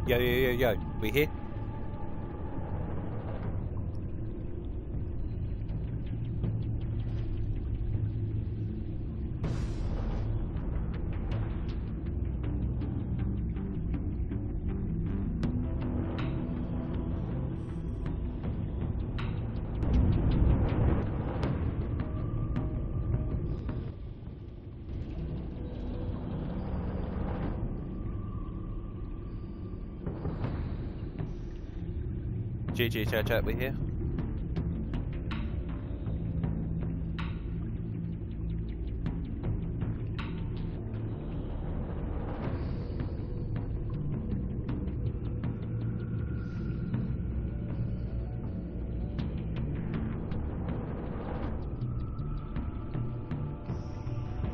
Yo. We here? GG chat, we here?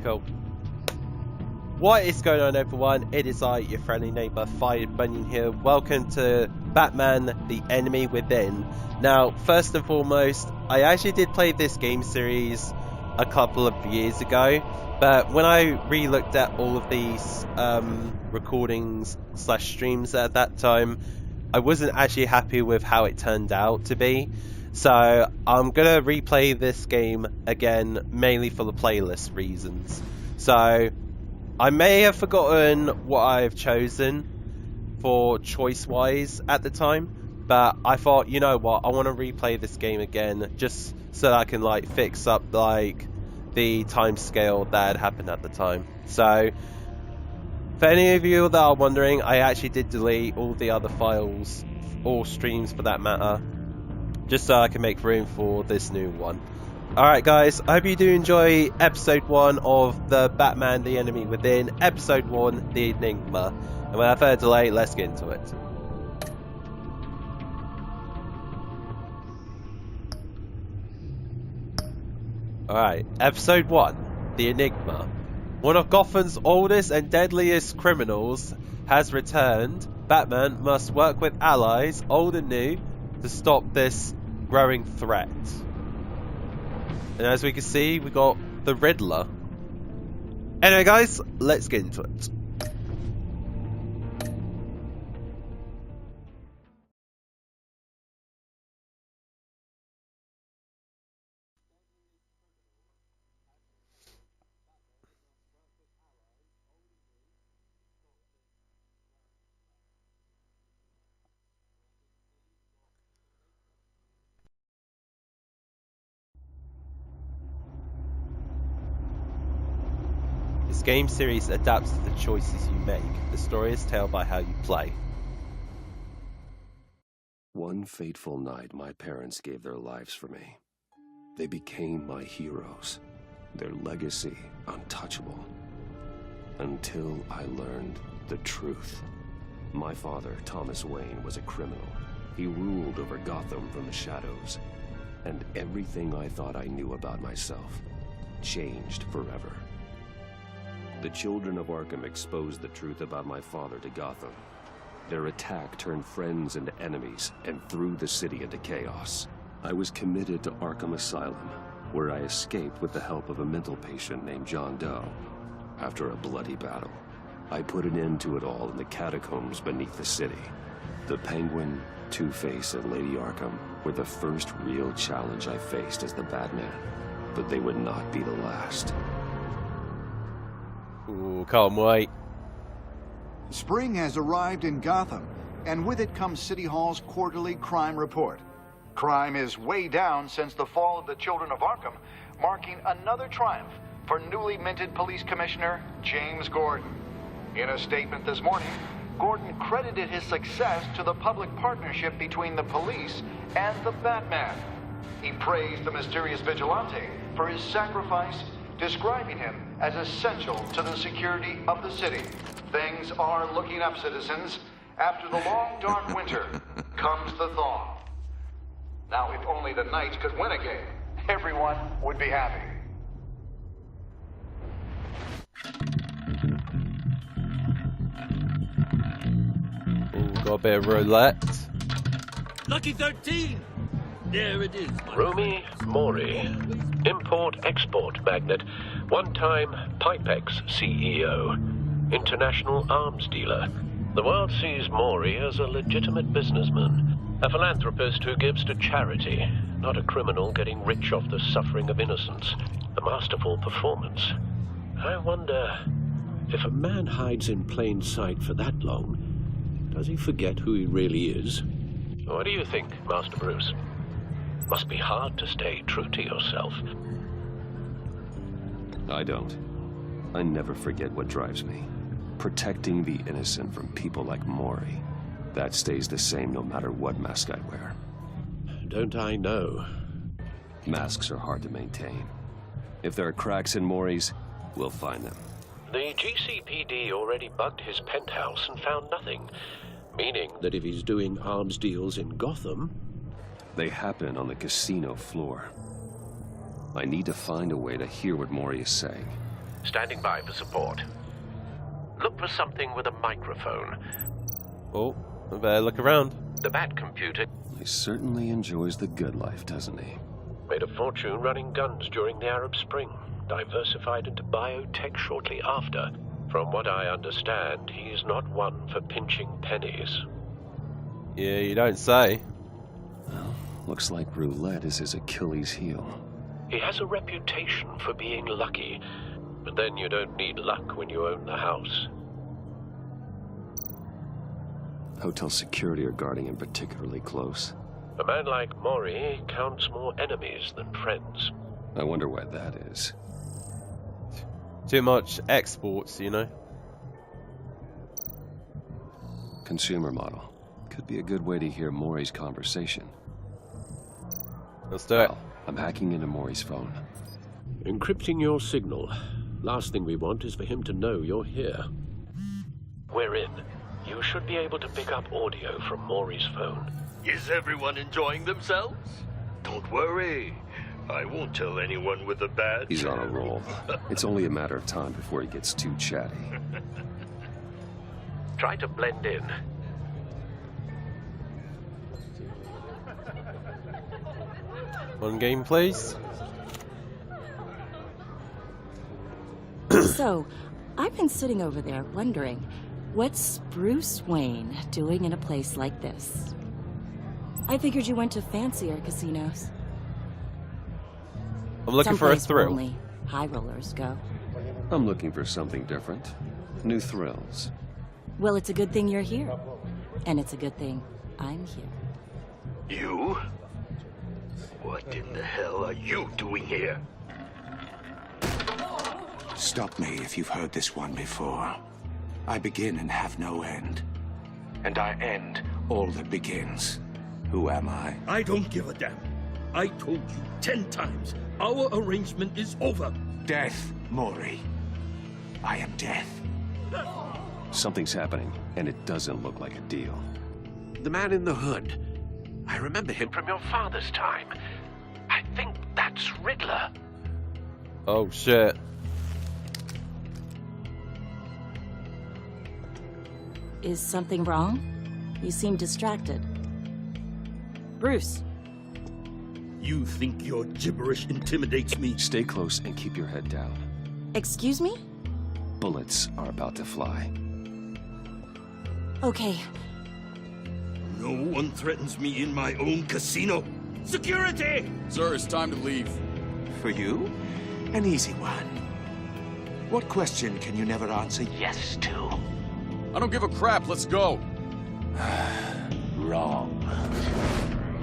Cool. What is going on, everyone? It is I, your friendly neighbour, Fire Bunyan here. Welcome to Batman, the Enemy Within. Now, first and foremost, I actually did play this game series a couple of years ago, but when I re-looked at all of these recordings / streams at that time, I wasn't actually happy with how it turned out to be. So I'm gonna replay this game again, mainly for the playlist reasons. So I may have forgotten what I've chosen for choice-wise at the time, but I thought, you know what, I want to replay this game again just so that I can like fix up like the time scale that had happened at the time. So for any of you that are wondering, I actually did delete all the other files, or streams for that matter, just so I can make room for this new one. Alright guys, I hope you do enjoy episode 1 of the Batman the Enemy Within, episode 1, the Enigma. And without further delay, let's get into it. Alright, episode 1, the Enigma. One of Gotham's oldest and deadliest criminals has returned. Batman must work with allies, old and new, to stop this growing threat. And as we can see, we got the Riddler. Anyway guys, let's get into it. This game series adapts to the choices you make. The story is told by how you play. One fateful night, my parents gave their lives for me. They became my heroes, their legacy untouchable. Until I learned the truth. My father, Thomas Wayne, was a criminal. He ruled over Gotham from the shadows. And everything I thought I knew about myself changed forever. The children of Arkham exposed the truth about my father to Gotham. Their attack turned friends into enemies and threw the city into chaos. I was committed to Arkham Asylum, where I escaped with the help of a mental patient named John Doe. After a bloody battle, I put an end to it all in the catacombs beneath the city. The Penguin, Two-Face, and Lady Arkham were the first real challenge I faced as the Batman, but they would not be the last. Ooh, can't wait. Spring has arrived in Gotham, and with it comes City Hall's quarterly crime report. Crime is way down since the fall of the Children of Arkham, marking another triumph for newly minted Police Commissioner James Gordon. In a statement this morning, Gordon credited his success to the public partnership between the police and the Batman. He praised the mysterious vigilante for his sacrifice, describing him as essential to the security of the city. Things are looking up, citizens. After the long, dark winter comes the thaw. Now, if only the Knights could win a game, everyone would be happy. Ooh, got a bit of roulette. Lucky 13! There it is. Romy Mori, import-export magnate, one-time Pipex CEO, international arms dealer, The world sees Maury as a legitimate businessman, a philanthropist who gives to charity, not a criminal getting rich off the suffering of innocence. A masterful performance. I wonder, if a man hides in plain sight for that long, does he forget who he really is? What do you think, Master Bruce? Must be hard to stay true to yourself. I don't. I never forget what drives me. Protecting the innocent from people like Maury. That stays the same no matter what mask I wear. Don't I know? Masks are hard to maintain. If there are cracks in Maury's, we'll find them. The GCPD already bugged his penthouse and found nothing. Meaning that if he's doing arms deals in Gotham... They happen on the casino floor. I need to find a way to hear what Maury is saying. Standing by for support. Look for something with a microphone. Oh, I better look around. The Bat computer He certainly enjoys the good life, doesn't he? made a fortune running guns during the Arab Spring. Diversified into biotech shortly after. From what I understand, he's not one for pinching pennies. Yeah, you don't say. Well, looks like roulette is his Achilles heel. He has a reputation for being lucky, but then you don't need luck when you own the house. Hotel security are guarding him particularly close. A man like Maury counts more enemies than friends. I wonder why that is. Too much exports, you know. Consumer model. Could be a good way to hear Maury's conversation. Let's do it. Well, I'm hacking into Maury's phone. Encrypting your signal. Last thing we want is for him to know you're here. We're in. You should be able to pick up audio from Maury's phone. Is everyone enjoying themselves? Don't worry. I won't tell anyone with a badge. He's on a roll. It's only a matter of time before he gets too chatty. Try to blend in. One game, please. So, I've been sitting over there wondering, what's Bruce Wayne doing in a place like this? I figured you went to fancier casinos. I'm looking for a Someplace where thrill. only high rollers go. I'm looking for something different. New thrills. Well, it's a good thing you're here. And it's a good thing I'm here. You? What in the hell are you doing here? Stop me if you've heard this one before. I begin and have no end. And I end all that begins. Who am I? I don't give a damn. I told you 10 times. Our arrangement is over. Death, Maury. I am death. Something's happening, and it doesn't look like a deal. The man in the hood. I remember him from your father's time. I think that's Riddler. Oh shit. Is something wrong? You seem distracted. Bruce. You think your gibberish intimidates me? Stay close and keep your head down. Excuse me? Bullets are about to fly. Okay. No one threatens me in my own casino. Security! Sir, it's time to leave. For you, an easy one. What question can you never answer yes to? I don't give a crap. Let's go. Wrong.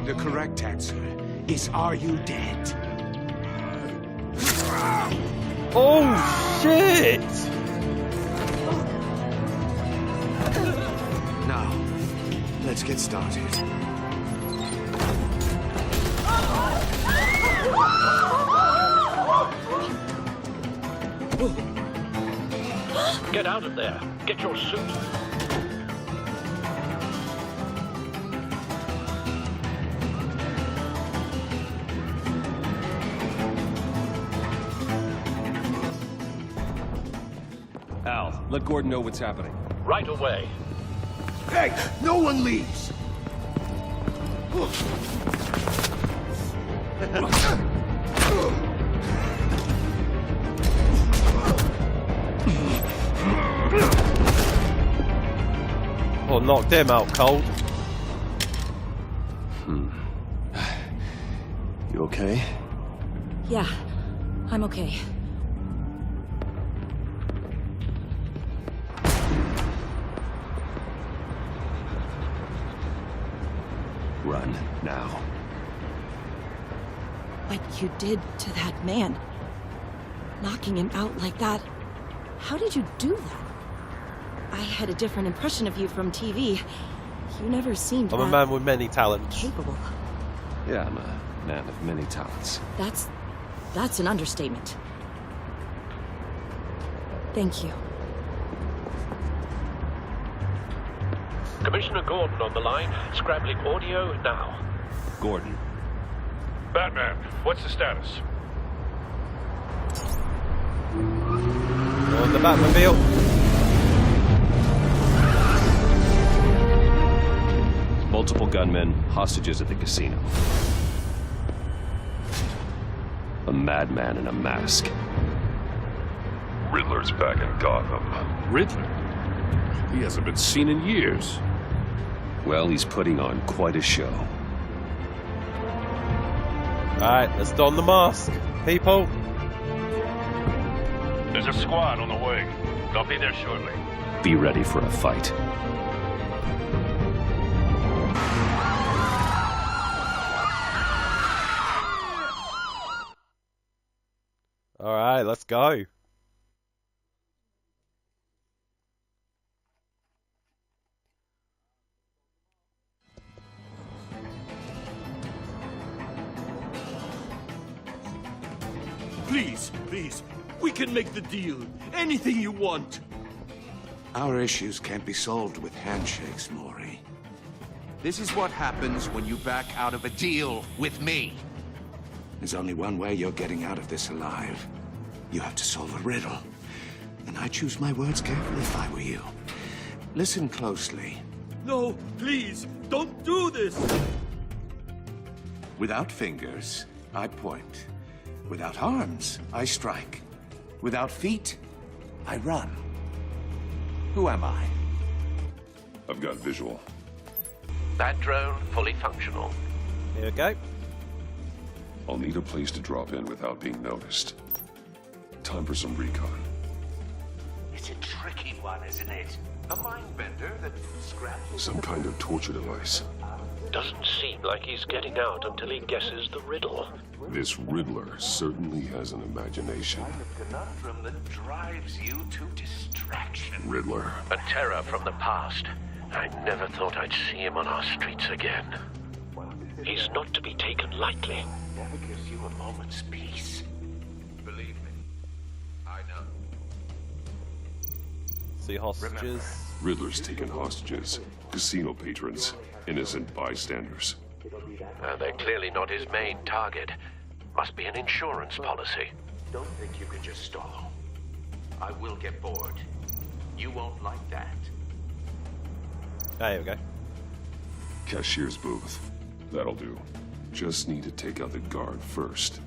The correct answer is, are you dead? Oh shit! Now, let's get started. Get out of there. Get your suit. Al, let Gordon know what's happening. Right away. Hey, no one leaves! Or knocked him out cold. You okay? Yeah, I'm okay. Run, now. What you did to that man. Knocking him out like that. How did you do that? I had a different impression of you from TV. You never seemed I'm a man with many talents. capable. Yeah, I'm a man of many talents. That's an understatement. Thank you. Commissioner Gordon on the line. Scrabbling audio now. Gordon. Batman, what's the status? On the Batmobile. Multiple gunmen, hostages at the casino. A madman in a mask. Riddler's back in Gotham. Riddler? He hasn't been seen in years. Well, he's putting on quite a show. Alright, let's don the mask, people. There's a squad on the way. They'll be there shortly. Be ready for a fight. Alright, let's go. Please, please, we can make the deal. Anything you want. Our issues can't be solved with handshakes, Maury. This is what happens when you back out of a deal with me. There's only one way you're getting out of this alive. You have to solve a riddle. And I choose my words carefully if I were you. Listen closely. No, please, don't do this. Without fingers, I point. Without arms, I strike. Without feet, I run. Who am I? I've got visual. Bat drone fully functional. Here we go. I'll need a place to drop in without being noticed. Time for some recon. It's a tricky one, isn't it? A mind bender that scrambles. Some kind of torture device. Doesn't seem like he's getting out until he guesses the riddle. This Riddler certainly has an imagination. A conundrum that drives you to distraction. Riddler. A terror from the past. I never thought I'd see him on our streets again. He's not to be taken lightly. Never gives you a moment's peace. Believe me, I know. See hostages. Riddler's taken hostages. Casino patrons. Innocent bystanders. They're clearly not his main target. Must be an insurance policy. Don't think you can just stall. I will get bored. You won't like that. Ah, here we go. Cashier's booth. That'll do. Just need to take out the guard first.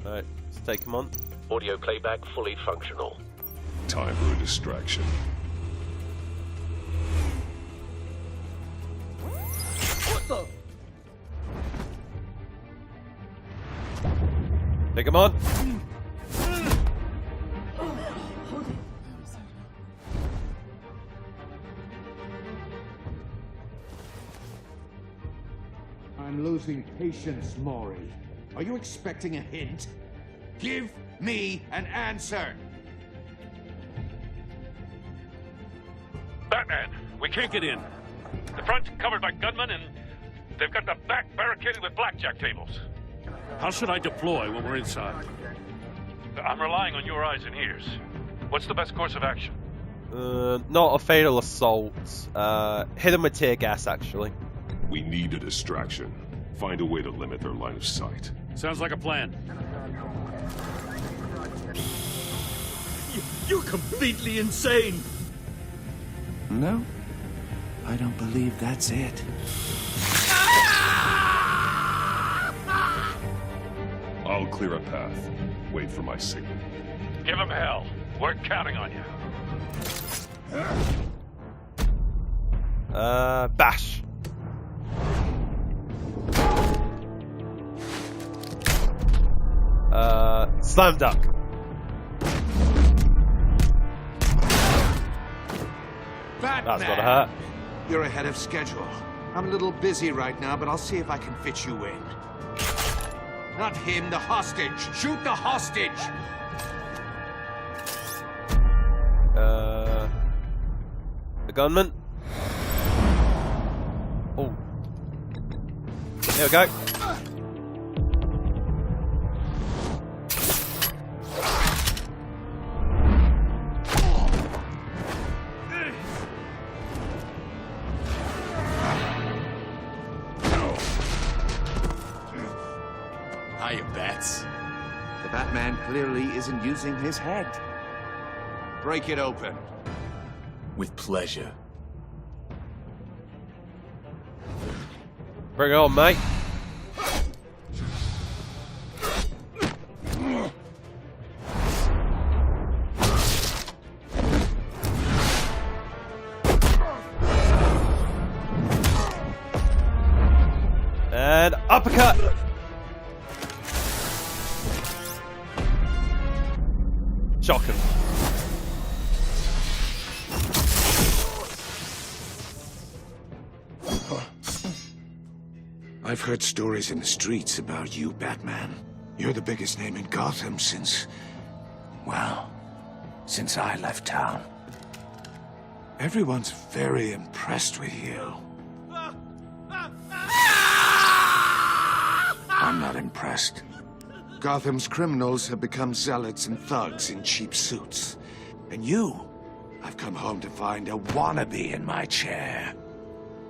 Alright, let's take him on. Audio playback fully functional. Time for a distraction. What the? Take him on. I'm losing patience, Maury. Are you expecting a hint? Give me an answer. Batman, we can't get in. The front's covered by gunmen, and they've got the back barricaded with blackjack tables. How should I deploy when we're inside? I'm relying on your eyes and ears. What's the best course of action? Not a fatal assault. Hit him with tear gas, actually. We need a distraction. Find a way to limit their line of sight. Sounds like a plan. You're completely insane. No, I don't believe that's it. I'll clear a path. Wait for my signal. Give him hell. We're counting on you. Bash. Slam Duck. Batman! That's gotta hurt. You're ahead of schedule. I'm a little busy right now, but I'll see if I can fit you in. Not him, the hostage! Shoot the hostage! The gunman. Oh. There we go. Hiya, Bats. The Batman clearly isn't using his head. Break it open. With pleasure. Bring it on, mate. And uppercut. Shock him. I've heard stories in the streets about you, Batman. You're the biggest name in Gotham since... well, since I left town. Everyone's very impressed with you. I'm not impressed. Gotham's criminals have become zealots and thugs in cheap suits. And you, I've come home to find a wannabe in my chair.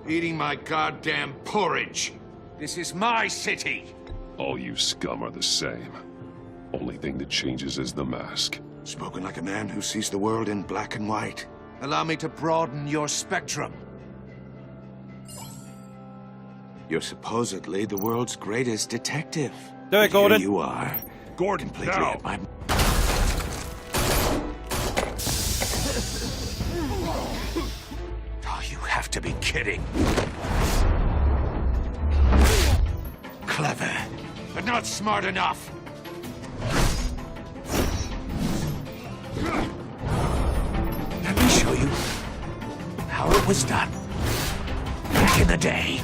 Eating my goddamn porridge. This is my city! All you scum are the same. Only thing that changes is the mask. Spoken like a man who sees the world in black and white. Allow me to broaden your spectrum. You're supposedly the world's greatest detective. Do it, Gordon. Here you are. Gordon, Completely now. at my... Oh, you have to be kidding. Clever, but not smart enough. Let me show you how it was done back in the day.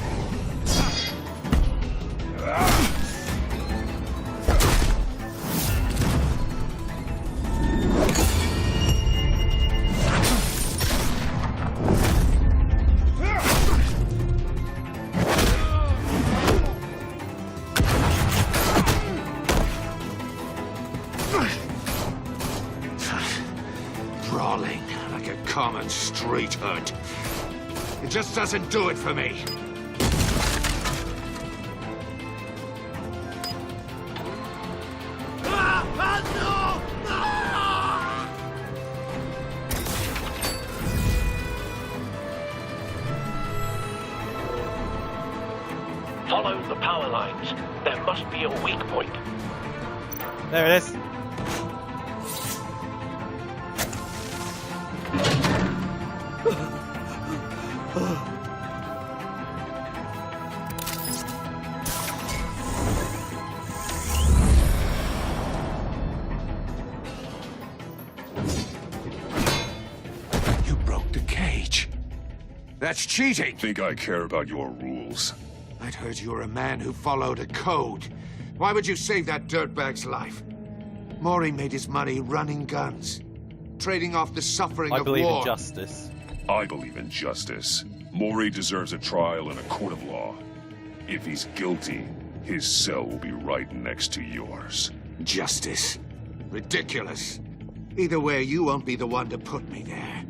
Brawling like a common street hood. It just doesn't do it for me. Follow the power lines. There must be a weak point. There it is. You broke the cage. That's cheating. Think I care about your rules? I'd heard you were a man who followed a code. Why would you save that dirtbag's life? Maury made his money running guns, trading off the suffering I of believe war. in justice. I believe in justice. Maury deserves a trial in a court of law. If he's guilty, his cell will be right next to yours. Justice. Ridiculous. Either way, you won't be the one to put me there.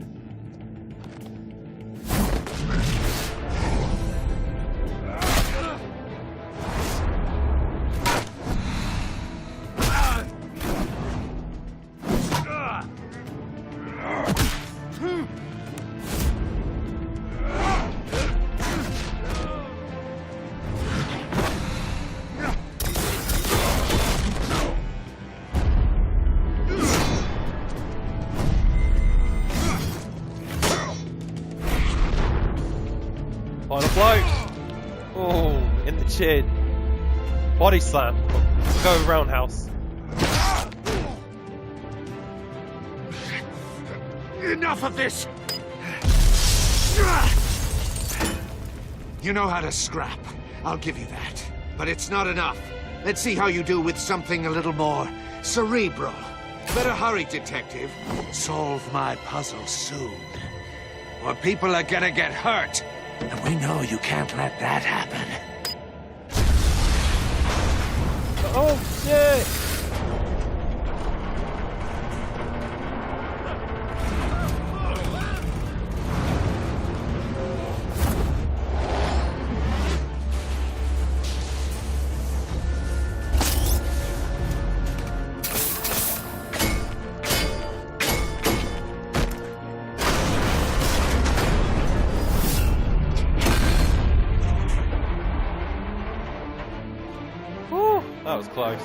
Final blow. Oh, in the chin. Body slam. Go roundhouse. Enough of this! You know how to scrap. I'll give you that. But it's not enough. Let's see how you do with something a little more cerebral. Better hurry, detective. Solve my puzzle soon. Or people are gonna get hurt. And we know you can't let that happen. Oh, shit! That was close.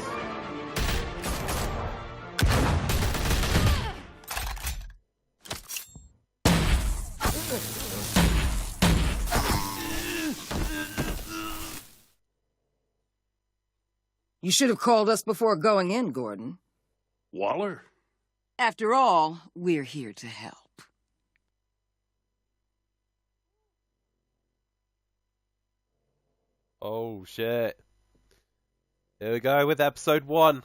You should have called us before going in, Gordon. Waller? After all, we're here to help. Oh, shit. Here we go with episode 1.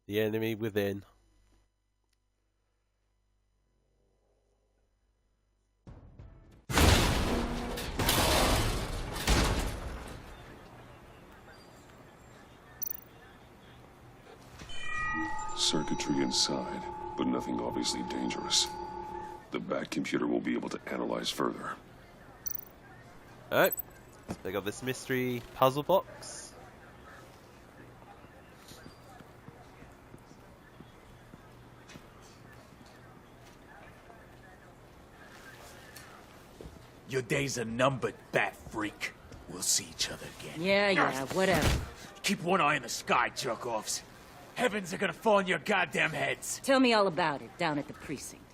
The Enemy Within. Circuitry inside, but nothing obviously dangerous. The back computer will be able to analyze further. Alright. They got this mystery puzzle box. Your days are numbered, bat freak. We'll see each other again. Yeah, whatever. Keep one eye in the sky, jerk-offs. Heavens are gonna fall on your goddamn heads. Tell me all about it down at the precinct.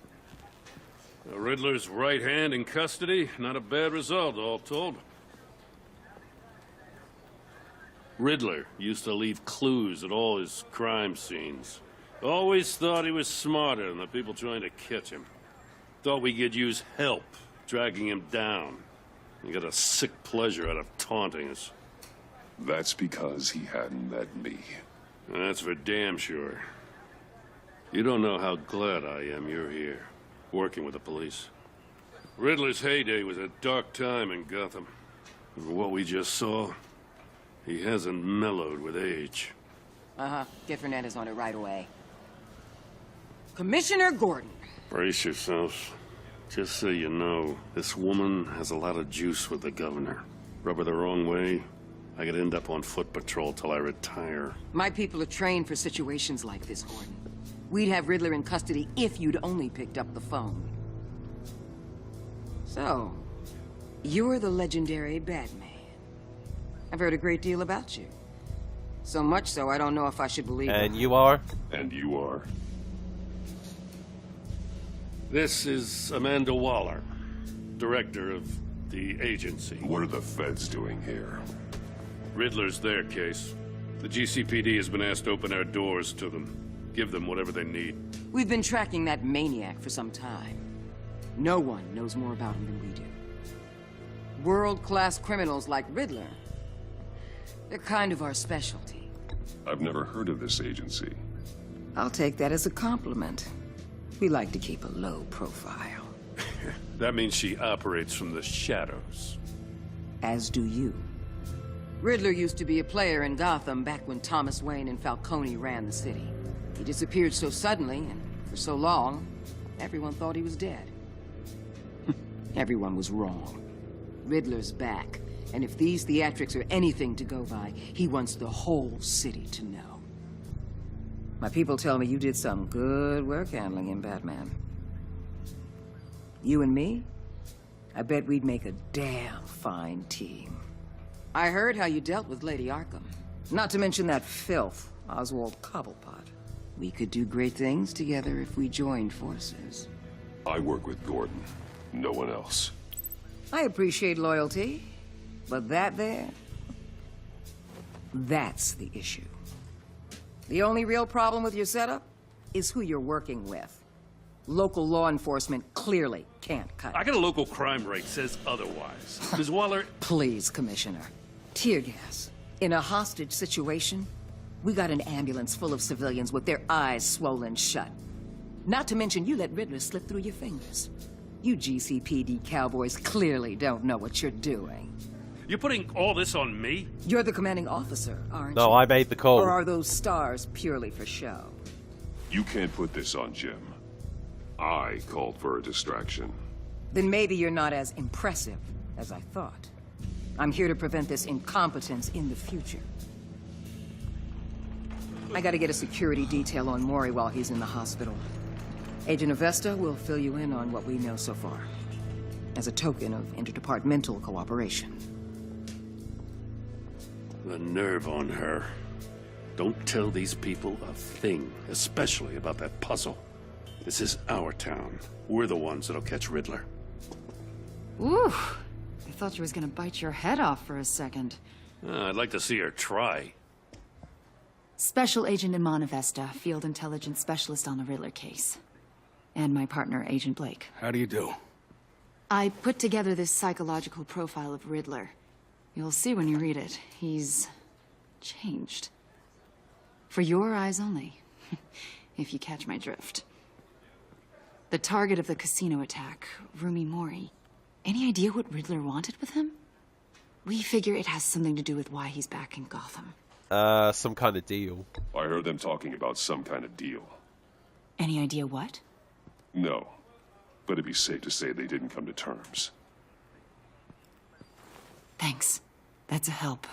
The Riddler's right hand in custody. Not a bad result, all told. Riddler used to leave clues at all his crime scenes. Always thought he was smarter than the people trying to catch him. Thought we could use help dragging him down. He got a sick pleasure out of taunting us. That's because he hadn't met me. That's for damn sure. You don't know how glad I am you're here, working with the police. Riddler's heyday was a dark time in Gotham. And what we just saw, he hasn't mellowed with age. Get Fernandez on it right away. Commissioner Gordon. Brace yourselves. Just so you know, this woman has a lot of juice with the governor. Rub her the wrong way, I could end up on foot patrol till I retire. My people are trained for situations like this, Gordon. We'd have Riddler in custody if you'd only picked up the phone. So, you're the legendary Batman. I've heard a great deal about you. So much so, I don't know if I should believe it. And you are? And you are? This is Amanda Waller, director of the agency. What are the feds doing here? Riddler's their case. The GCPD has been asked to open our doors to them. Give them whatever they need. We've been tracking that maniac for some time. No one knows more about him than we do. World-class criminals like Riddler. They're kind of our specialty. I've never heard of this agency. I'll take that as a compliment. We like to keep a low profile. That means she operates from the shadows. As do you. Riddler used to be a player in Gotham back when Thomas Wayne and Falcone ran the city. He disappeared so suddenly and for so long, everyone thought he was dead. Everyone was wrong. Riddler's back, and if these theatrics are anything to go by, he wants the whole city to know. My people tell me you did some good work handling him, Batman. You and me? I bet we'd make a damn fine team. I heard how you dealt with Lady Arkham. Not to mention that filth, Oswald Cobblepot. We could do great things together if we joined forces. I work with Gordon. No one else. I appreciate loyalty, but that's the issue. The only real problem with your setup is who you're working with. Local law enforcement clearly can't cut it. I got a local crime rate says otherwise. Ms. Waller... Please, Commissioner. Tear gas. In a hostage situation, we got an ambulance full of civilians with their eyes swollen shut. Not to mention you let Riddler slip through your fingers. You GCPD cowboys clearly don't know what you're doing. You're putting all this on me? You're the commanding officer, aren't you? No, I made the call. Or are those stars purely for show? You can't put this on Jim. I called for a distraction. Then maybe you're not as impressive as I thought. I'm here to prevent this incompetence in the future. I gotta get a security detail on Mori while he's in the hospital. Agent Avesta will fill you in on what we know so far, as a token of interdepartmental cooperation. The nerve on her. Don't tell these people a thing, especially about that puzzle. This is our town. We're the ones that'll catch Riddler. Ooh, I thought she was gonna bite your head off for a second. I'd like to see her try. Special Agent Iman Avesta, Field Intelligence Specialist on the Riddler case. And my partner, Agent Blake. How do you do? I put together this psychological profile of Riddler. You'll see when you read it. He's changed. For your eyes only, if you catch my drift. The target of the casino attack, Rumi Mori. Any idea what Riddler wanted with him? We figure it has something to do with why he's back in Gotham. Some kind of deal. I heard them talking about some kind of deal. Any idea what? No, but it'd be safe to say they didn't come to terms. Thanks. That's a help.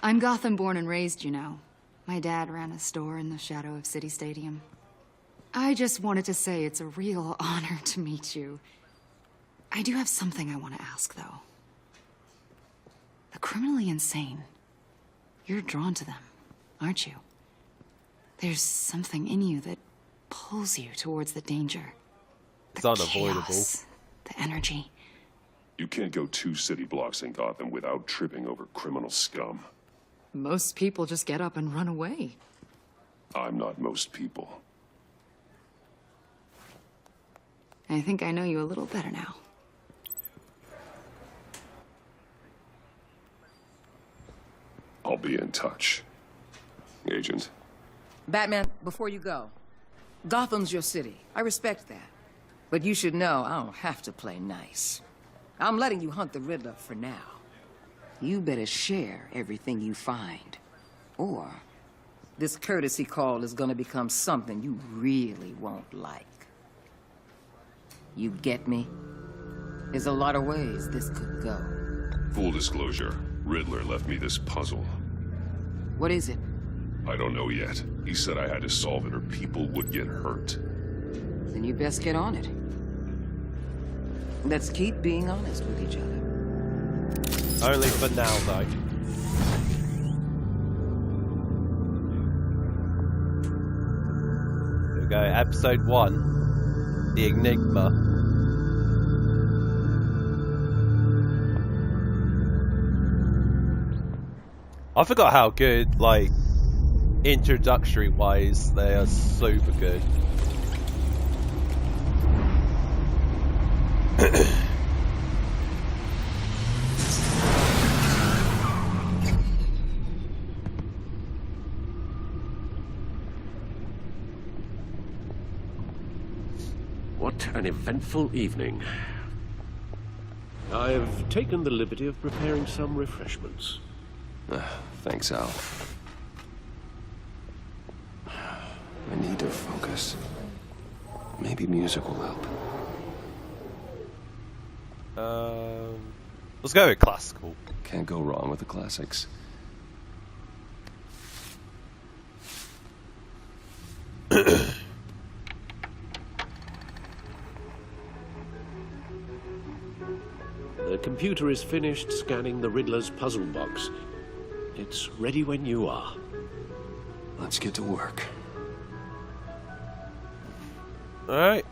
I'm Gotham born and raised, you know. My dad ran a store in the shadow of City Stadium. I just wanted to say it's a real honor to meet you. I do have something I want to ask, though. The criminally insane. You're drawn to them, aren't you? There's something in you that pulls you towards the danger. It's unavoidable. Chaos, the energy. You can't go 2 city blocks in Gotham without tripping over criminal scum. Most people just get up and run away. I'm not most people. I think I know you a little better now. I'll be in touch. Agent. Batman, before you go, Gotham's your city. I respect that. But you should know I don't have to play nice. I'm letting you hunt the Riddler for now. You better share everything you find. Or this courtesy call is gonna become something you really won't like. You get me? There's a lot of ways this could go. Full disclosure, Riddler left me this puzzle. What is it? I don't know yet. He said I had to solve it or people would get hurt. Then you best get on it. Let's keep being honest with each other. Only for now, though. Here we go, episode 1. The Enigma. I forgot how good, like, introductory-wise, they are super good. What an eventful evening. I've taken the liberty of preparing some refreshments. Thanks, Al. I need to focus. Maybe music will help. Let's go with classical. Can't go wrong with the classics. The computer is finished scanning the Riddler's puzzle box. It's ready when you are. Let's get to work. Alright.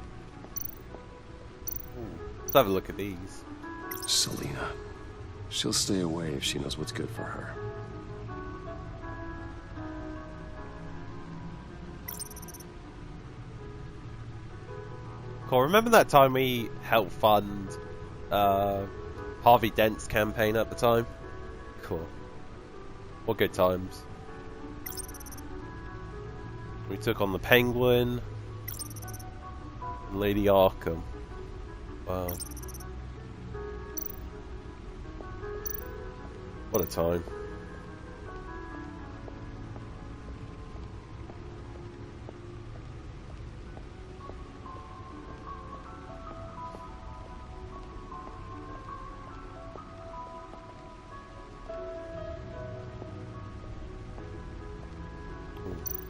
Let's have a look at these. Selena. She'll stay away if she knows what's good for her. Cool. Remember that time we helped fund Harvey Dent's campaign at the time? Cool. What good times. We took on the Penguin. Lady Arkham. Wow. What a time.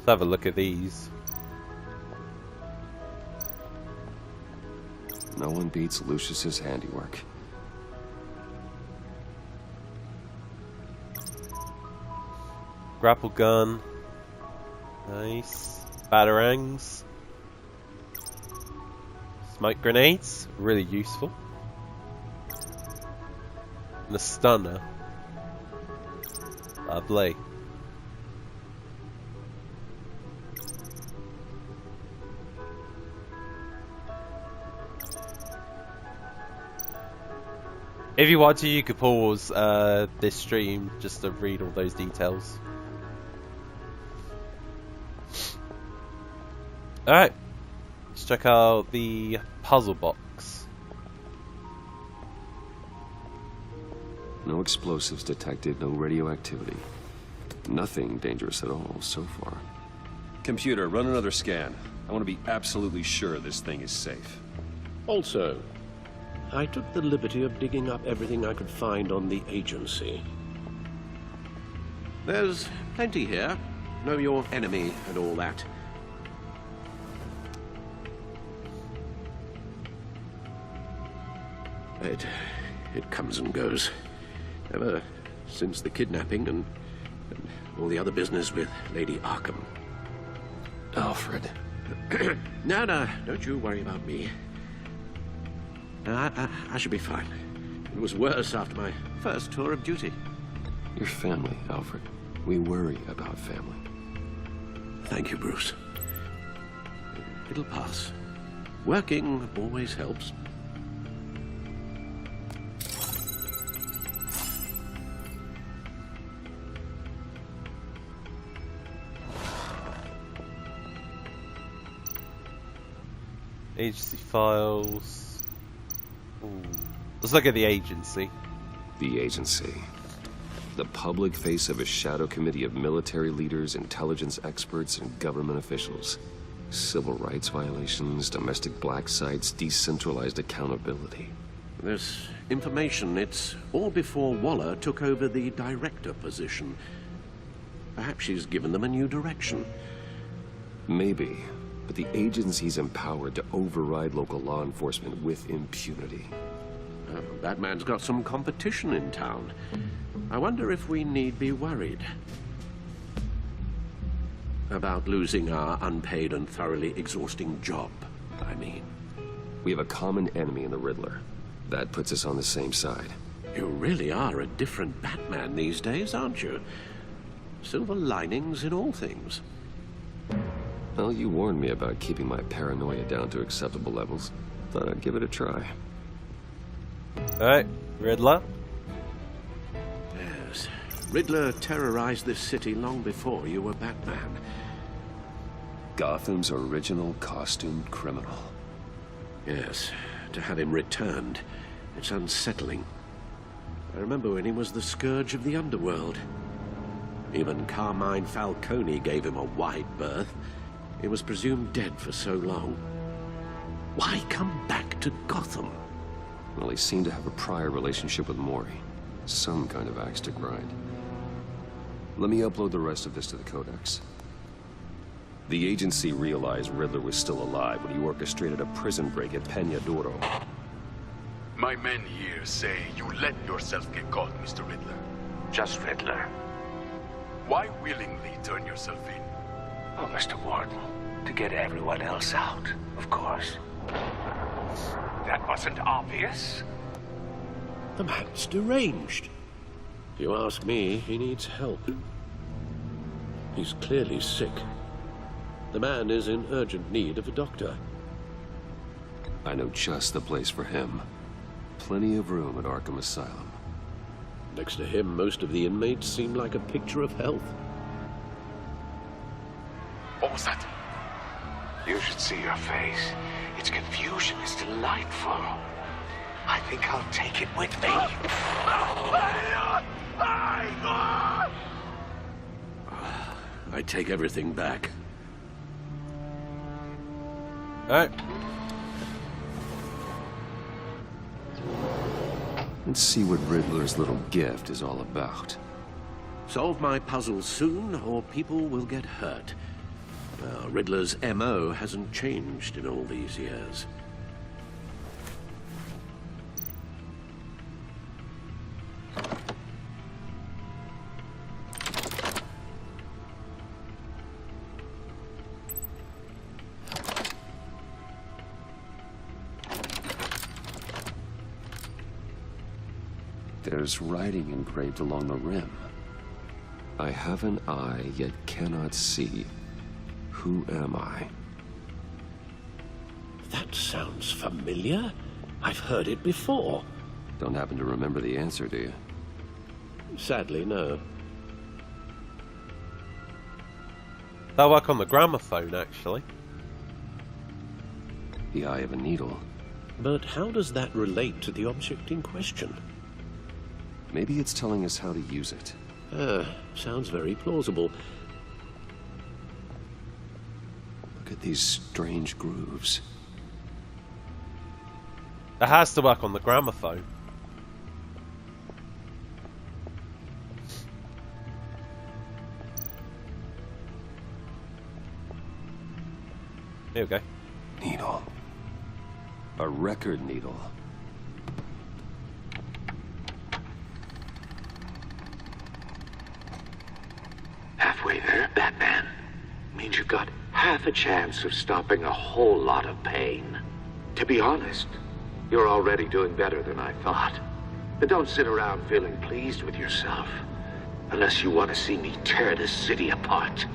Let's have a look at these. No one beats Lucius's handiwork. Grapple gun. Nice. Batarangs. Smoke grenades. Really useful. And a stunner. Lovely. If you want to, you could pause this stream just to read all those details. Alright, let's check out the puzzle box. No explosives detected, no radioactivity. Nothing dangerous at all so far. Computer, run another scan. I want to be absolutely sure this thing is safe. Also, I took the liberty of digging up everything I could find on the agency. There's plenty here. Know your enemy and all that. It comes and goes. Ever since the kidnapping and all the other business with Lady Arkham. Alfred. No, don't you worry about me. I should be fine. It was worse after my first tour of duty. Your family, Alfred. We worry about family. Thank you, Bruce. It'll pass. Working always helps. Agency files. Ooh. Let's look at the agency. The agency. The public face of a shadow committee of military leaders, intelligence experts, and government officials. Civil rights violations, domestic black sites, decentralized accountability. This information, it's all before Waller took over the director position. Perhaps she's given them a new direction. Maybe. But the agency's empowered to override local law enforcement with impunity. Batman's got some competition in town. I wonder if we need be worried about losing our unpaid and thoroughly exhausting job, I mean. We have a common enemy in the Riddler. That puts us on the same side. You really are a different Batman these days, aren't you? Silver linings in all things. Well, you warned me about keeping my paranoia down to acceptable levels. Thought I'd give it a try. Alright, Riddler. Yes. Riddler terrorized this city long before you were Batman. Gotham's original costumed criminal. Yes, to have him returned, it's unsettling. I remember when he was the scourge of the underworld. Even Carmine Falcone gave him a wide berth. He was presumed dead for so long. Why come back to Gotham? Well, he seemed to have a prior relationship with Mori. Some kind of axe to grind. Let me upload the rest of this to the Codex. The agency realized Riddler was still alive when he orchestrated a prison break at Peña Duro. My men here say you let yourself get caught, Mr. Riddler. Just Riddler. Why willingly turn yourself in? Oh, Mr. Warden, To get everyone else out, of course. That wasn't obvious. The man's deranged. If you ask me, he needs help. He's clearly sick. The man is in urgent need of a doctor. I know just the place for him. Plenty of room at Arkham Asylum. Next to him, most of the inmates seem like a picture of health. What was that? You should see your face. Its confusion is delightful. I think I'll take it with me. I take everything back. Alright. Let's see what Riddler's little gift is all about. Solve my puzzles soon, or people will get hurt. Riddler's MO hasn't changed in all these years. There's writing engraved along the rim. I have an eye, yet cannot see. Who am I? That sounds familiar. I've heard it before. Don't happen to remember the answer, do you? Sadly, no. That'll work on the gramophone, actually. The eye of a needle. But how does that relate to the object in question? Maybe it's telling us how to use it. Sounds very plausible. Look at these strange grooves. It has to work on the gramophone. Here we go. Needle. A record needle. Halfway there, Batman. Means you've got half a chance of stopping a whole lot of pain. To be honest, you're already doing better than I thought. But don't sit around feeling pleased with yourself. Unless you want to see me tear this city apart.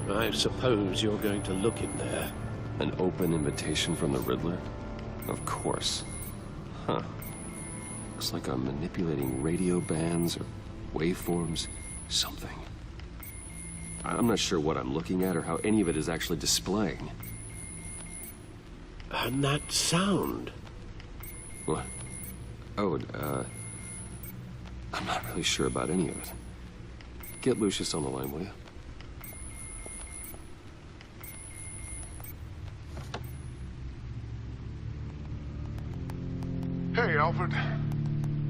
I suppose you're going to look in there. An open invitation from the Riddler? Of course. Huh. Looks like I'm manipulating radio bands or waveforms. Something. I'm not sure what I'm looking at or how any of it is actually displaying. And that sound. What? Oh, I'm not really sure about any of it. Get Lucius on the line, will you? Hey, Alfred.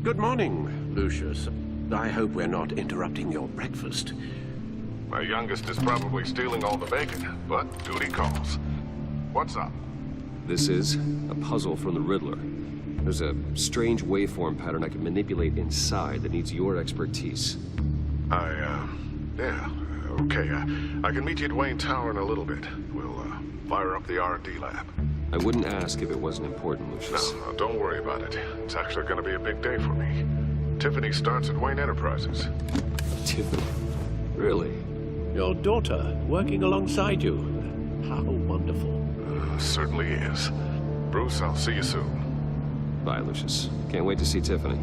Good morning, Lucius. I hope we're not interrupting your breakfast. My youngest is probably stealing all the bacon, but duty calls. What's up? This is a puzzle from the Riddler. There's a strange waveform pattern I can manipulate inside that needs your expertise. Yeah, okay. I can meet you at Wayne Tower in a little bit. We'll, fire up the R&D lab. I wouldn't ask if it wasn't important, Lucius. No, don't worry about it. It's actually going to be a big day for me. Tiffany starts at Wayne Enterprises. Tiffany? Really? Your daughter, working alongside you. How wonderful. Certainly is. Bruce, I'll see you soon. Bye, Lucius. Can't wait to see Tiffany.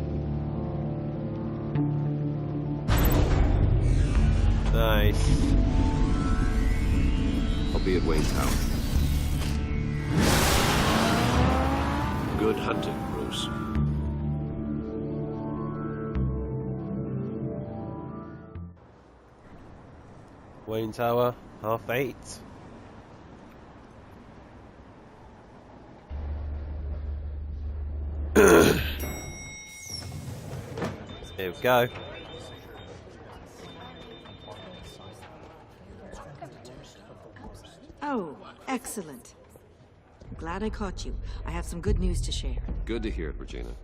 Nice. I'll be at Wayne Tower. Good hunting, Bruce. Wayne Tower, 8:30. Here we go. Oh, excellent. Glad I caught you. I have some good news to share. Good to hear it, Regina.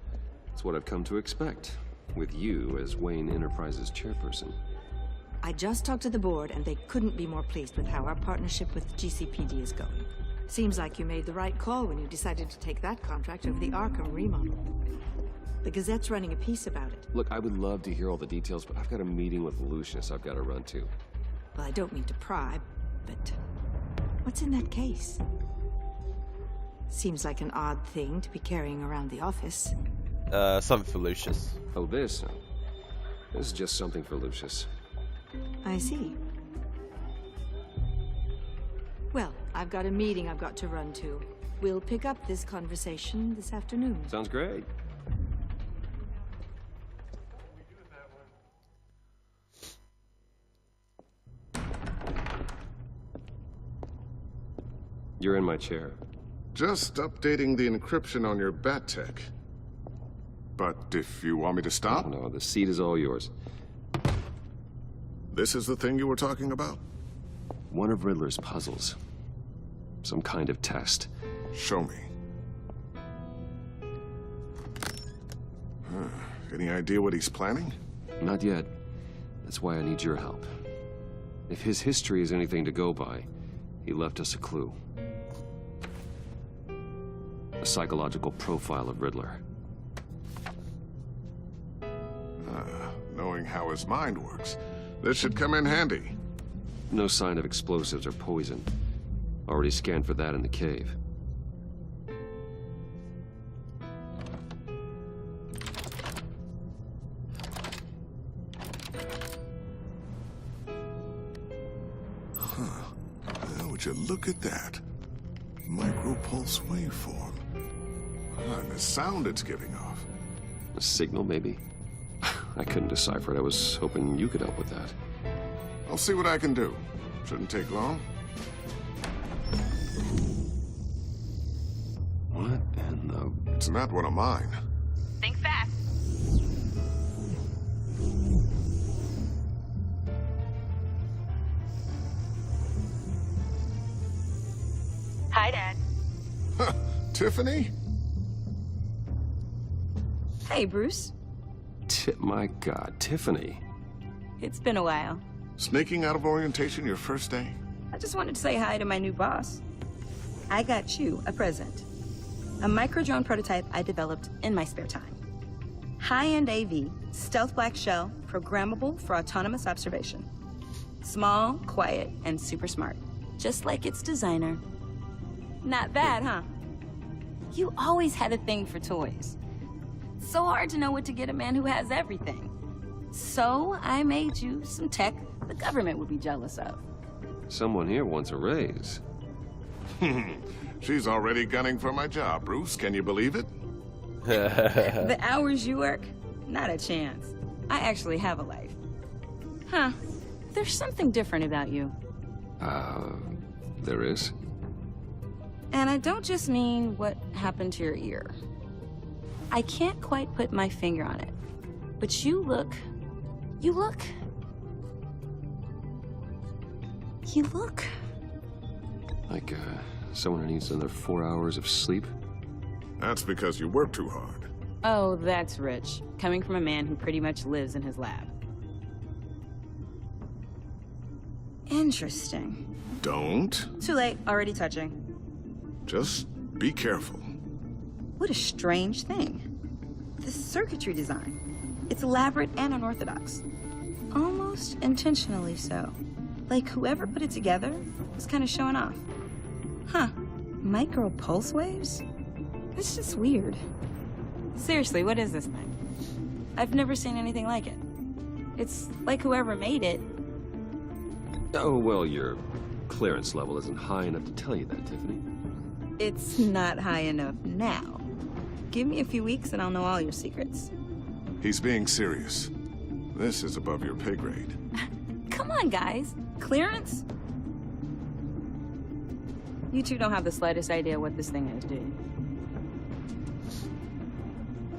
It's what I've come to expect, with you as Wayne Enterprises chairperson. I just talked to the board, and they couldn't be more pleased with how our partnership with GCPD is going. Seems like you made the right call when you decided to take that contract over the Arkham remodel. The Gazette's running a piece about it. Look, I would love to hear all the details, but I've got a meeting with Lucius I've got to run to. Well, I don't mean to pry, but what's in that case? Seems like an odd thing to be carrying around the office. Something for Lucius. Oh, this? This is just something for Lucius. I see. Well, I've got a meeting I've got to run to. We'll pick up this conversation this afternoon. Sounds great. You're in my chair. Just updating the encryption on your bat tech. But if you want me to stop? No, the seat is all yours. This is the thing you were talking about? One of Riddler's puzzles. Some kind of test. Show me. Any idea what he's planning? Not yet. That's why I need your help. If his history is anything to go by, he left us a clue. A psychological profile of Riddler. Knowing how his mind works, this should come in handy. No sign of explosives or poison. Already scanned for that in the cave. Well, would you look at that? Micropulse waveform. And the sound it's giving off. A signal, maybe? I couldn't decipher it. I was hoping you could help with that. I'll see what I can do. Shouldn't take long. What in the... It's not one of mine. Think fast. Hi, Dad. Tiffany? Hey, Bruce. My God, Tiffany. It's been a while. Sneaking out of orientation your first day? I just wanted to say hi to my new boss. I got you a present. A micro-drone prototype I developed in my spare time. High-end AV, stealth black shell, programmable for autonomous observation. Small, quiet, and super smart. Just like its designer. Not bad, huh? You always had a thing for toys. So hard to know what to get a man who has everything. So I made you some tech the government would be jealous of. Someone here wants a raise. She's already gunning for my job, Bruce. Can you believe it? The hours you work? Not a chance. I actually have a life. Huh. There's something different about you. There is? And I don't just mean what happened to your ear. I can't quite put my finger on it. But you look... Like, someone who needs another 4 hours of sleep? That's because you work too hard. Oh, that's rich. Coming from a man who pretty much lives in his lab. Interesting. Don't. Too late. Already touching. Just be careful. What a strange thing. The circuitry design. It's elaborate and unorthodox. Almost intentionally so. Like whoever put it together was kind of showing off. Huh. Micro pulse waves? It's just weird. Seriously, what is this thing? I've never seen anything like it. It's like whoever made it. Oh, well, your clearance level isn't high enough to tell you that, Tiffany. It's not high enough now. Give me a few weeks and I'll know all your secrets. He's being serious. This is above your pay grade. Come on, guys. Clearance? You two don't have the slightest idea what this thing is, do you?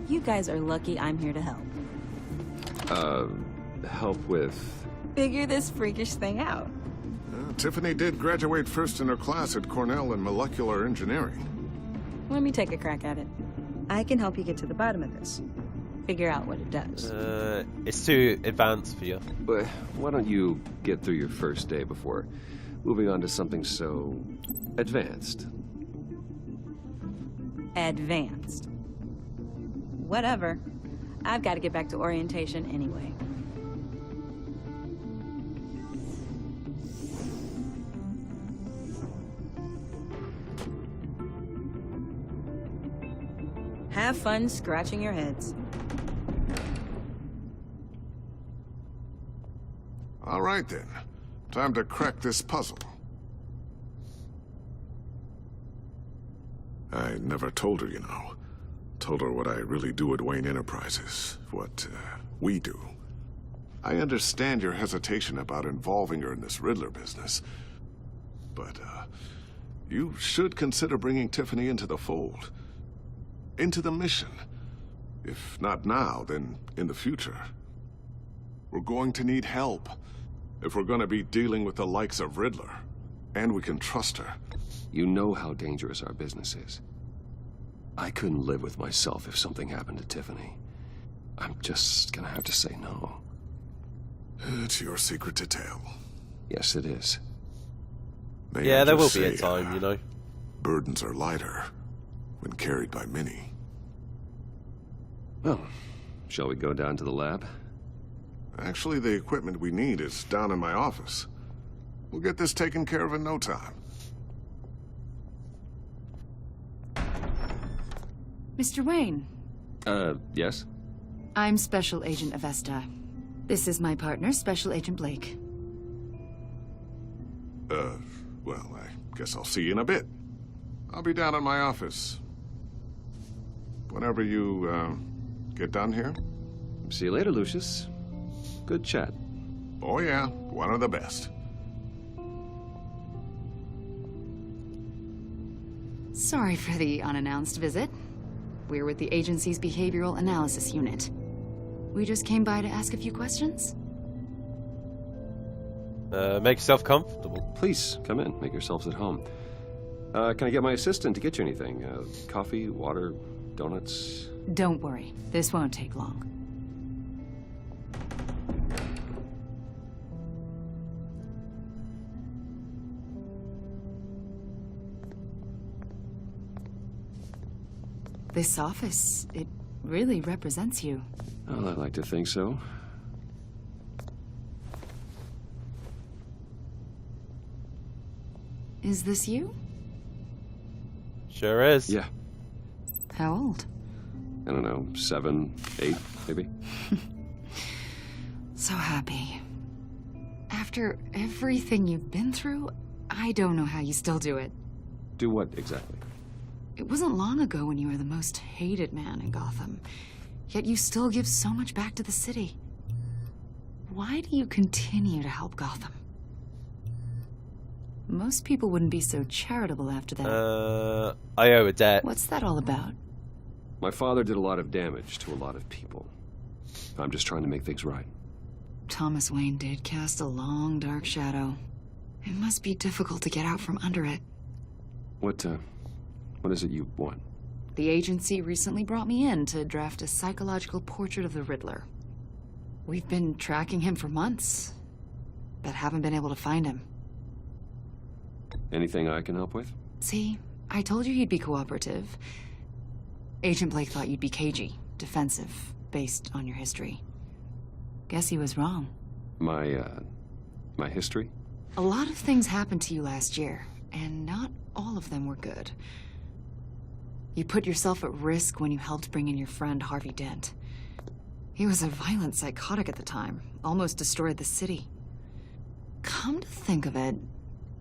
You guys are lucky I'm here to help. Help with... Figure this freakish thing out. Tiffany did graduate first in her class at Cornell in molecular engineering. Let me take a crack at it. I can help you get to the bottom of this. figure out what it does. It's too advanced for you. But why don't you get through your first day before moving on to something so advanced? Advanced. Whatever. I've got to get back to orientation anyway. Have fun scratching your heads. All right, then. Time to crack this puzzle. I never told her, you know. Told her what I really do at Wayne Enterprises. What, we do. I understand your hesitation about involving her in this Riddler business. But, you should consider bringing Tiffany into the fold. Into the mission. If not now, then in the future. We're going to need help if we're going to be dealing with the likes of Riddler. And we can trust her. You know how dangerous our business is. I couldn't live with myself if something happened to Tiffany. I'm just gonna have to say no. It's your secret to tell. Yes, it is. May Yeah, I there will just be a say, time, you know. Burdens are lighter when carried by many. Well, shall we go down to the lab? Actually, the equipment we need is down in my office. We'll get this taken care of in no time. Mr. Wayne. Yes? I'm Special Agent Avesta. This is my partner, Special Agent Blake. Well, I guess I'll see you in a bit. I'll be down in my office. Whenever you, get done here. See you later, Lucius. Good chat. Oh yeah, one of the best. Sorry for the unannounced visit. We're with the agency's Behavioral Analysis Unit. We just came by to ask a few questions. Make yourself comfortable. Please, come in. Make yourselves at home. Can I get my assistant to get you anything? Coffee, water, donuts? Don't worry. This won't take long. This office, it really represents you. Well, I like to think so. Is this you? Sure is. Yeah. How old? I don't know, 7, 8, maybe? So happy. After everything you've been through, I don't know how you still do it. Do what, exactly? It wasn't long ago when you were the most hated man in Gotham, yet you still give so much back to the city. Why do you continue to help Gotham? Most people wouldn't be so charitable after that. I owe a debt. What's that all about? My father did a lot of damage to a lot of people. I'm just trying to make things right. Thomas Wayne did cast a long, dark shadow. It must be difficult to get out from under it. What is it you want? The agency recently brought me in to draft a psychological portrait of the Riddler. We've been tracking him for months, but haven't been able to find him. Anything I can help with? See, I told you he'd be cooperative. Agent Blake thought you'd be cagey, defensive, based on your history. Guess he was wrong. My history? A lot of things happened to you last year, and not all of them were good. You put yourself at risk when you helped bring in your friend Harvey Dent. He was a violent psychotic at the time, almost destroyed the city. Come to think of it,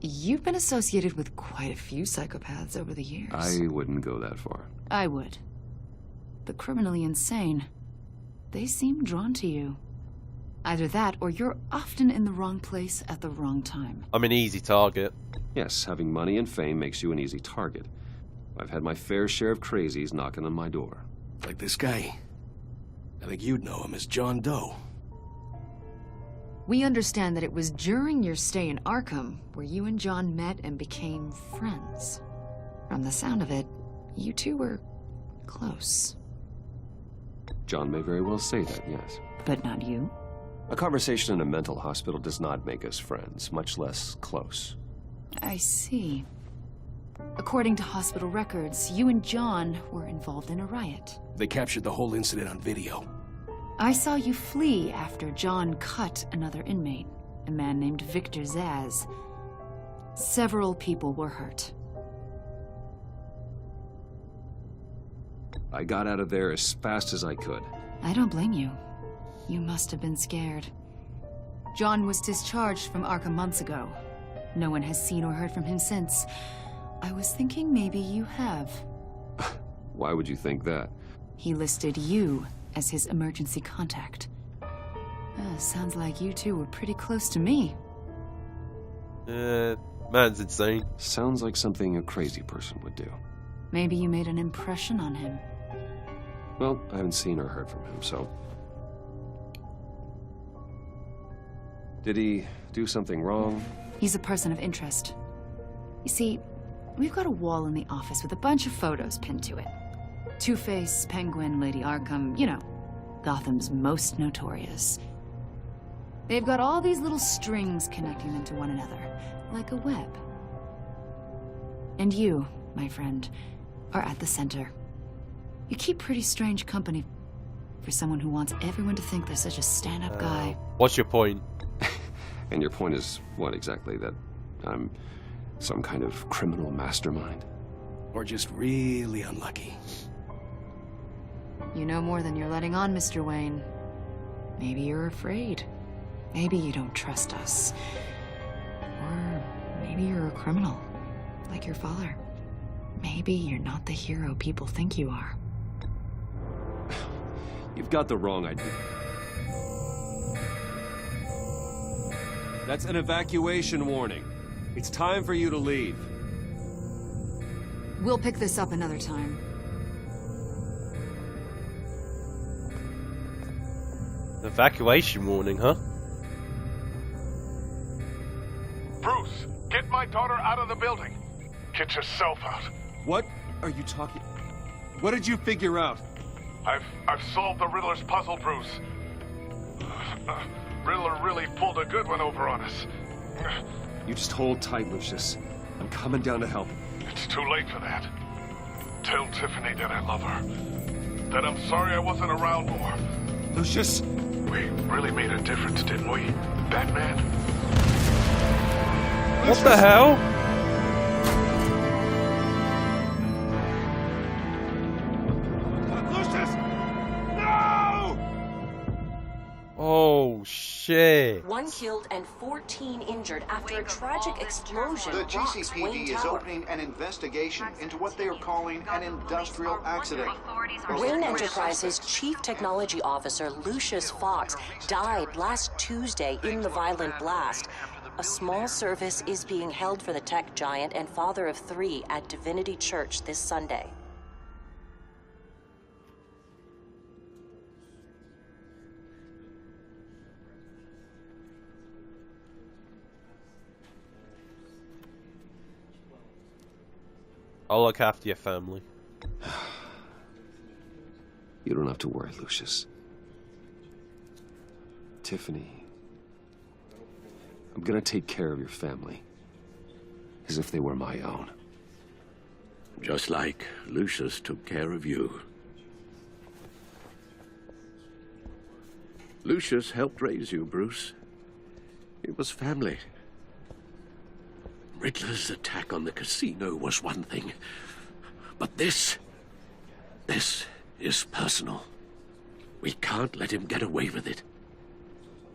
you've been associated with quite a few psychopaths over the years. I wouldn't go that far. I would. The criminally insane. They seem drawn to you. Either that, or you're often in the wrong place at the wrong time. I'm an easy target. Yes, having money and fame makes you an easy target. I've had my fair share of crazies knocking on my door. Like this guy. I think you'd know him as John Doe. We understand that it was during your stay in Arkham where you and John met and became friends. From the sound of it, you two were close. John may very well say that, yes. But not you? A conversation in a mental hospital does not make us friends, much less close. I see. According to hospital records, you and John were involved in a riot. They captured the whole incident on video. I saw you flee after John cut another inmate, a man named Victor Zaz. Several people were hurt. I got out of there as fast as I could. I don't blame you. You must have been scared. John was discharged from Arkham months ago. No one has seen or heard from him since. I was thinking maybe you have. Why would you think that? He listed you as his emergency contact. Sounds like you two were pretty close to me. Man's insane. Sounds like something a crazy person would do. Maybe you made an impression on him. Well, I haven't seen or heard from him, so... Did he do something wrong? He's a person of interest. You see, we've got a wall in the office with a bunch of photos pinned to it. Two-Face, Penguin, Lady Arkham, you know, Gotham's most notorious. They've got all these little strings connecting them to one another, like a web. And you, my friend, are at the center. You keep pretty strange company for someone who wants everyone to think they're such a stand-up guy. What's your point? And your point is what exactly? That I'm some kind of criminal mastermind? Or just really unlucky? You know more than you're letting on, Mr. Wayne. Maybe you're afraid. Maybe you don't trust us. Or maybe you're a criminal, like your father. Maybe you're not the hero people think you are. You've got the wrong idea. That's an evacuation warning. It's time for you to leave. We'll pick this up another time. Evacuation warning, huh? Bruce, get my daughter out of the building. Get yourself out. What are you talking? What did you figure out? I've solved the Riddler's puzzle, Bruce. Riddler really pulled a good one over on us. You just hold tight, Lucius. I'm coming down to help. It's too late for that. Tell Tiffany that I love her. That I'm sorry I wasn't around more. Lucius! We really made a difference, didn't we, Batman? What the hell? Lucius! No! Oh, shit. 1 killed and 14 injured after a tragic explosion The rocks GCPD Wayne is Tower. opening an investigation into what they are calling an industrial accident. Wayne Enterprises' chief technology officer, Lucius Fox, died last Tuesday in the violent blast. A small service is being held for the tech giant and father of 3 at Divinity Church this Sunday. I'll look after your family. You don't have to worry, Lucius. Tiffany, I'm gonna take care of your family. As if they were my own. Just like Lucius took care of you. Lucius helped raise you, Bruce. It was family. Riddler's attack on the casino was one thing. But this is personal. We can't let him get away with it.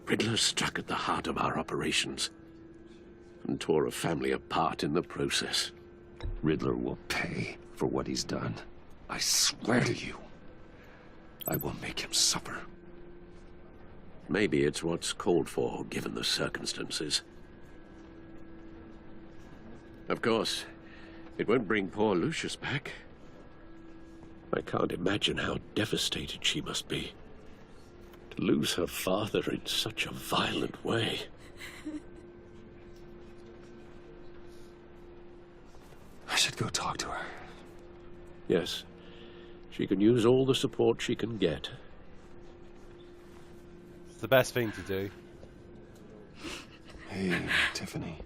Riddler struck at the heart of our operations and tore a family apart in the process. Riddler will pay for what he's done. I swear to you, I will make him suffer. Maybe it's what's called for, given the circumstances. Of course, it won't bring poor Lucius back. I can't imagine how devastated she must be. To lose her father in such a violent way. I should go talk to her. Yes, she can use all the support she can get. the best thing to do. Hey, Tiffany.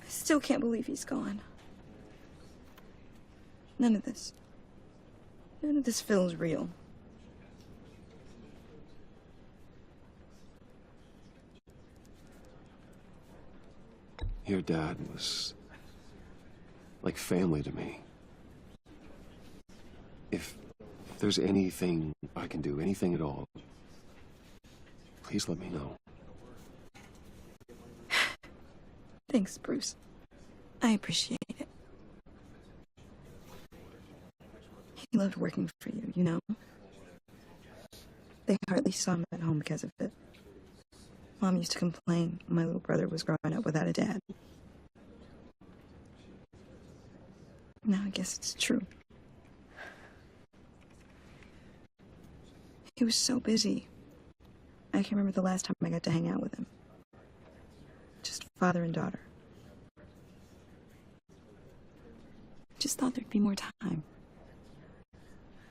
I still can't believe he's gone. None of this feels real. Your dad was like family to me. If there's anything I can do, anything at all, please let me know. Thanks, Bruce. I appreciate it. He loved working for you, you know? They hardly saw him at home because of it. Mom used to complain my little brother was growing up without a dad. Now I guess it's true. He was so busy. I can't remember the last time I got to hang out with him. Just father and daughter. Just thought there'd be more time.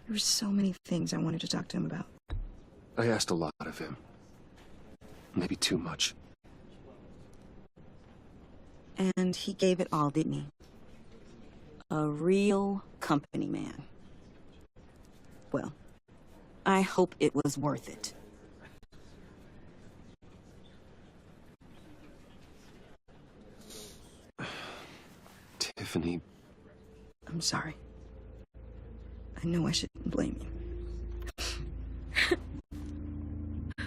There were so many things I wanted to talk to him about. I asked a lot of him. Maybe too much. And he gave it all, didn't he? A real company man. Well, I hope it was worth it. Tiffany. I'm sorry. I know I shouldn't blame you.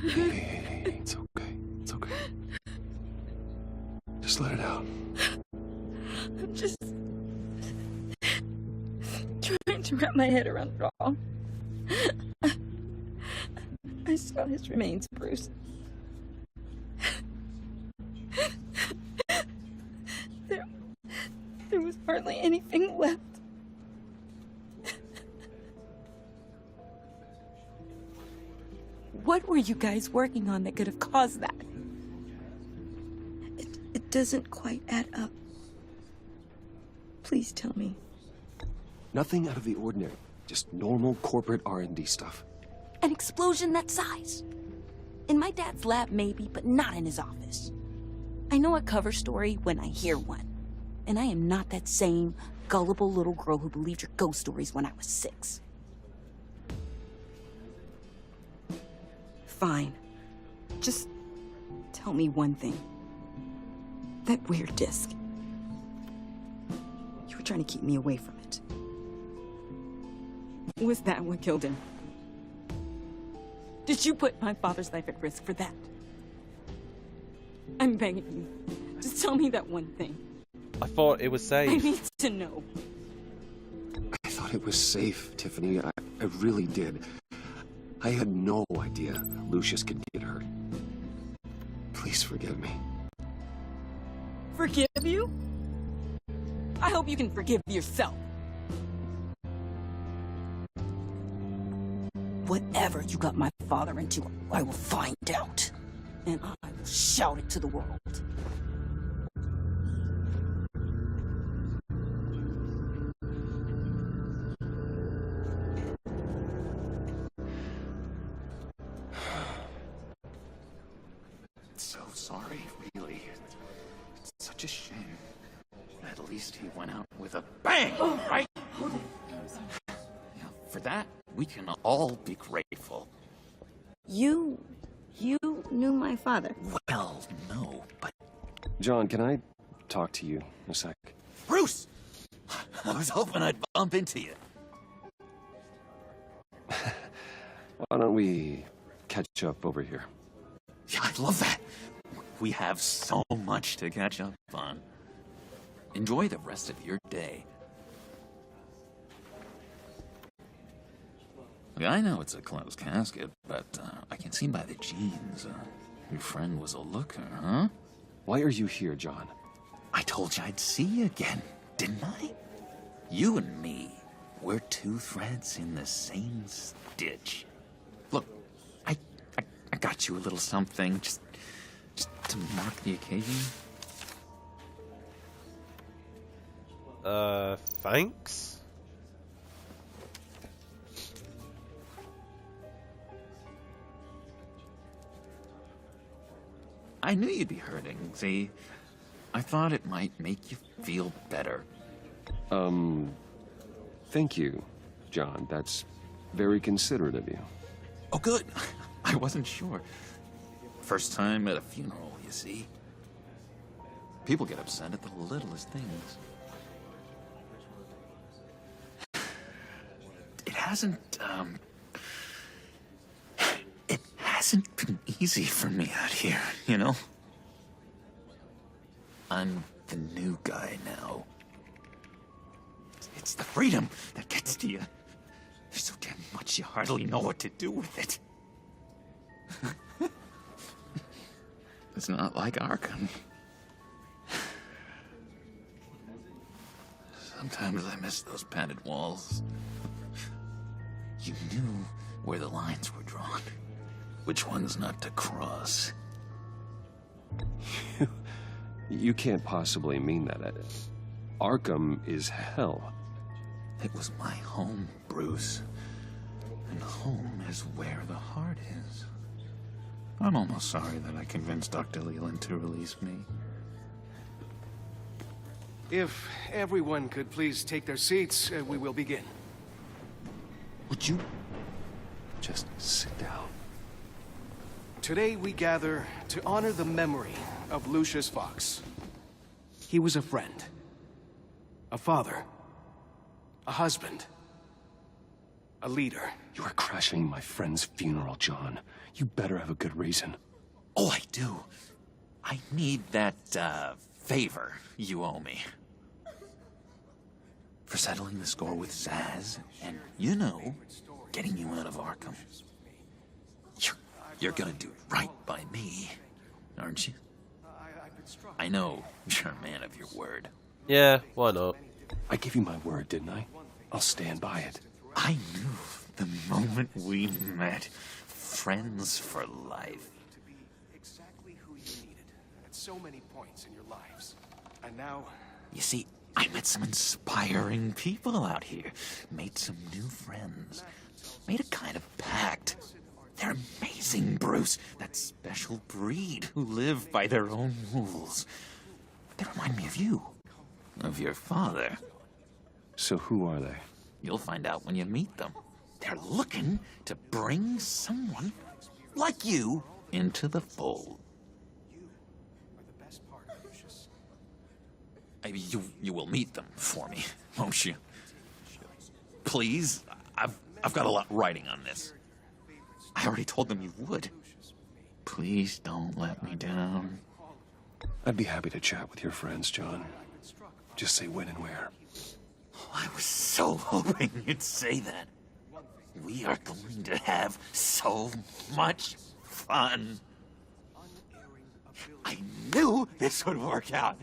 Hey, it's okay. It's okay. Just let it out. I'm just trying to wrap my head around it all. I saw his remains, Bruce. There was hardly anything left. What were you guys working on that could have caused that? It doesn't quite add up. Please tell me. Nothing out of the ordinary. Just normal corporate R&D stuff. An explosion that size? In my dad's lab, maybe, but not in his office. I know a cover story when I hear one. And I am not that same gullible little girl who believed your ghost stories when I was 6. Fine. Just tell me one thing. That weird disc. You were trying to keep me away from it. Was that what killed him? Did you put my father's life at risk for that? I'm begging you. Just tell me that one thing. I thought it was safe. I need to know. I thought it was safe, Tiffany. I really did. I had no idea Lucius could get hurt. Please forgive me. Forgive you? I hope you can forgive yourself. Whatever you got my father into, I will find out. And I will shout it to the world. So sorry, really. It's such a shame. At least he went out with a bang, right? Yeah, for that, we can all be grateful. You knew my father. Well, no, but... John, can I talk to you a sec? Bruce! I was hoping I'd bump into you. Why don't we catch up over here? Yeah, I love that. We have so much to catch up on. Enjoy the rest of your day. Look, I know it's a closed casket, but I can see by the jeans, your friend was a looker, huh? Why are you here, John? I told you I'd see you again, didn't I? You and me, we're two threads in the same stitch. Look, I got you a little something, just to mark the occasion. Thanks? I knew you'd be hurting. See, I thought it might make you feel better. Thank you, John. That's very considerate of you. Oh, good. I wasn't sure. First time at a funeral, you see. People get upset at the littlest things. It hasn't been easy for me out here, you know? I'm the new guy now. It's the freedom that gets to you. There's so damn much you hardly know what to do with it. It's not like Arkham. Sometimes I miss those padded walls. You knew where the lines were drawn. Which ones not to cross. You can't possibly mean that. Arkham is hell. It was my home, Bruce. And home is where the heart is. I'm almost sorry that I convinced Dr. Leland to release me. If everyone could please take their seats, we will begin. Would you just sit down? Today we gather to honor the memory of Lucius Fox. He was a friend, a father, a husband, a leader. You are crashing my friend's funeral, John. You better have a good reason. Oh, I do. I need that, favor you owe me. For settling the score with Zaz, and, you know, getting you out of Arkham. You're gonna do right by me, aren't you? I know you're a man of your word. Yeah, why not? I gave you my word, didn't I? I'll stand by it. I knew the moment we met. Friends for life. To be exactly who you needed at so many points in your lives. And now... You see, I met some inspiring people out here. Made some new friends. Made a kind of pact. They're amazing, Bruce. That special breed who live by their own rules. They remind me of you. Of your father. So who are they? You'll find out when you meet them. They're looking to bring someone like you into the fold. You will meet them for me, won't you? Please, I've got a lot writing on this. I already told them you would. Please don't let me down. I'd be happy to chat with your friends, John. Just say when and where. I was so hoping you'd say that. We are going to have so much fun. I knew this would work out.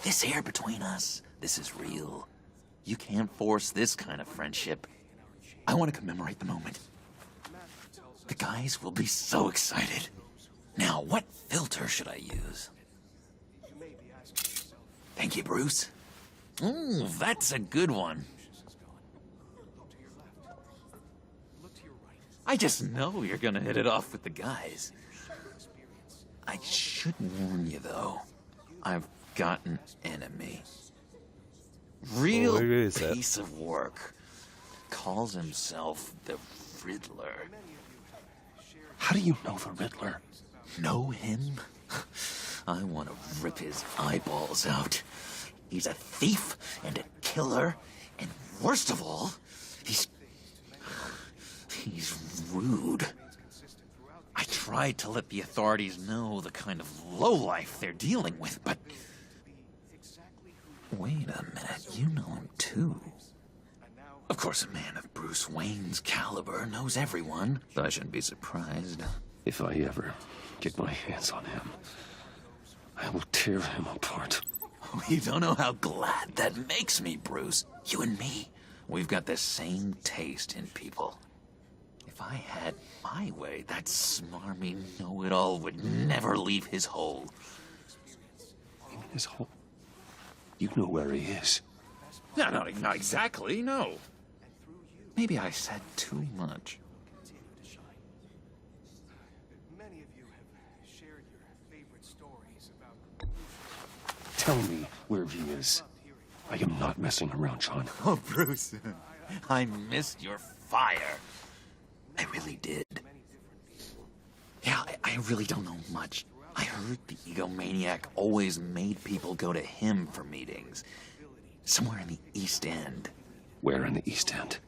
This air between us, this is real. You can't force this kind of friendship. I want to commemorate the moment. The guys will be so excited. Now, what filter should I use? Thank you, Bruce. Ooh, that's a good one. I just know you're gonna hit it off with the guys. I should warn you, though. I've got an enemy. Real piece of work. Calls himself the Riddler. How do you know the Riddler? Know him? I want to rip his eyeballs out. He's a thief and a killer, and worst of all, he's rude. I tried to let the authorities know the kind of lowlife they're dealing with, but... Wait a minute, you know him too. Of course, a man of Bruce Wayne's caliber knows everyone, so I shouldn't be surprised. If I ever get my hands on him, I will tear him apart. You don't know how glad that makes me, Bruce. You and me, we've got the same taste in people. If I had my way, that smarmy know-it-all would never leave his hole. His hole? You know where he is. No, not exactly, no. Maybe I said too much. Many of you have shared your Tell me where he is. I am not messing around, John. Oh, Bruce, I missed your fire. I really did. Yeah, I really don't know much. I heard the egomaniac always made people go to him for meetings. Somewhere in the East End. Where in the East End?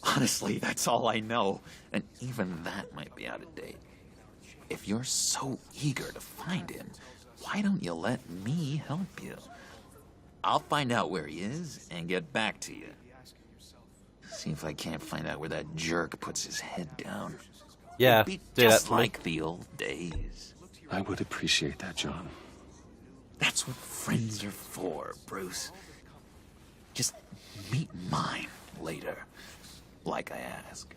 Honestly, that's all I know. And even that might be out of date. If you're so eager to find him, why don't you let me help you? I'll find out where he is and get back to you. See if I can't find out where that jerk puts his head down. Yeah, It'd be do that just for me. like the old days. I would appreciate that, John. That's what friends are for, Bruce. Just meet mine later, like I asked.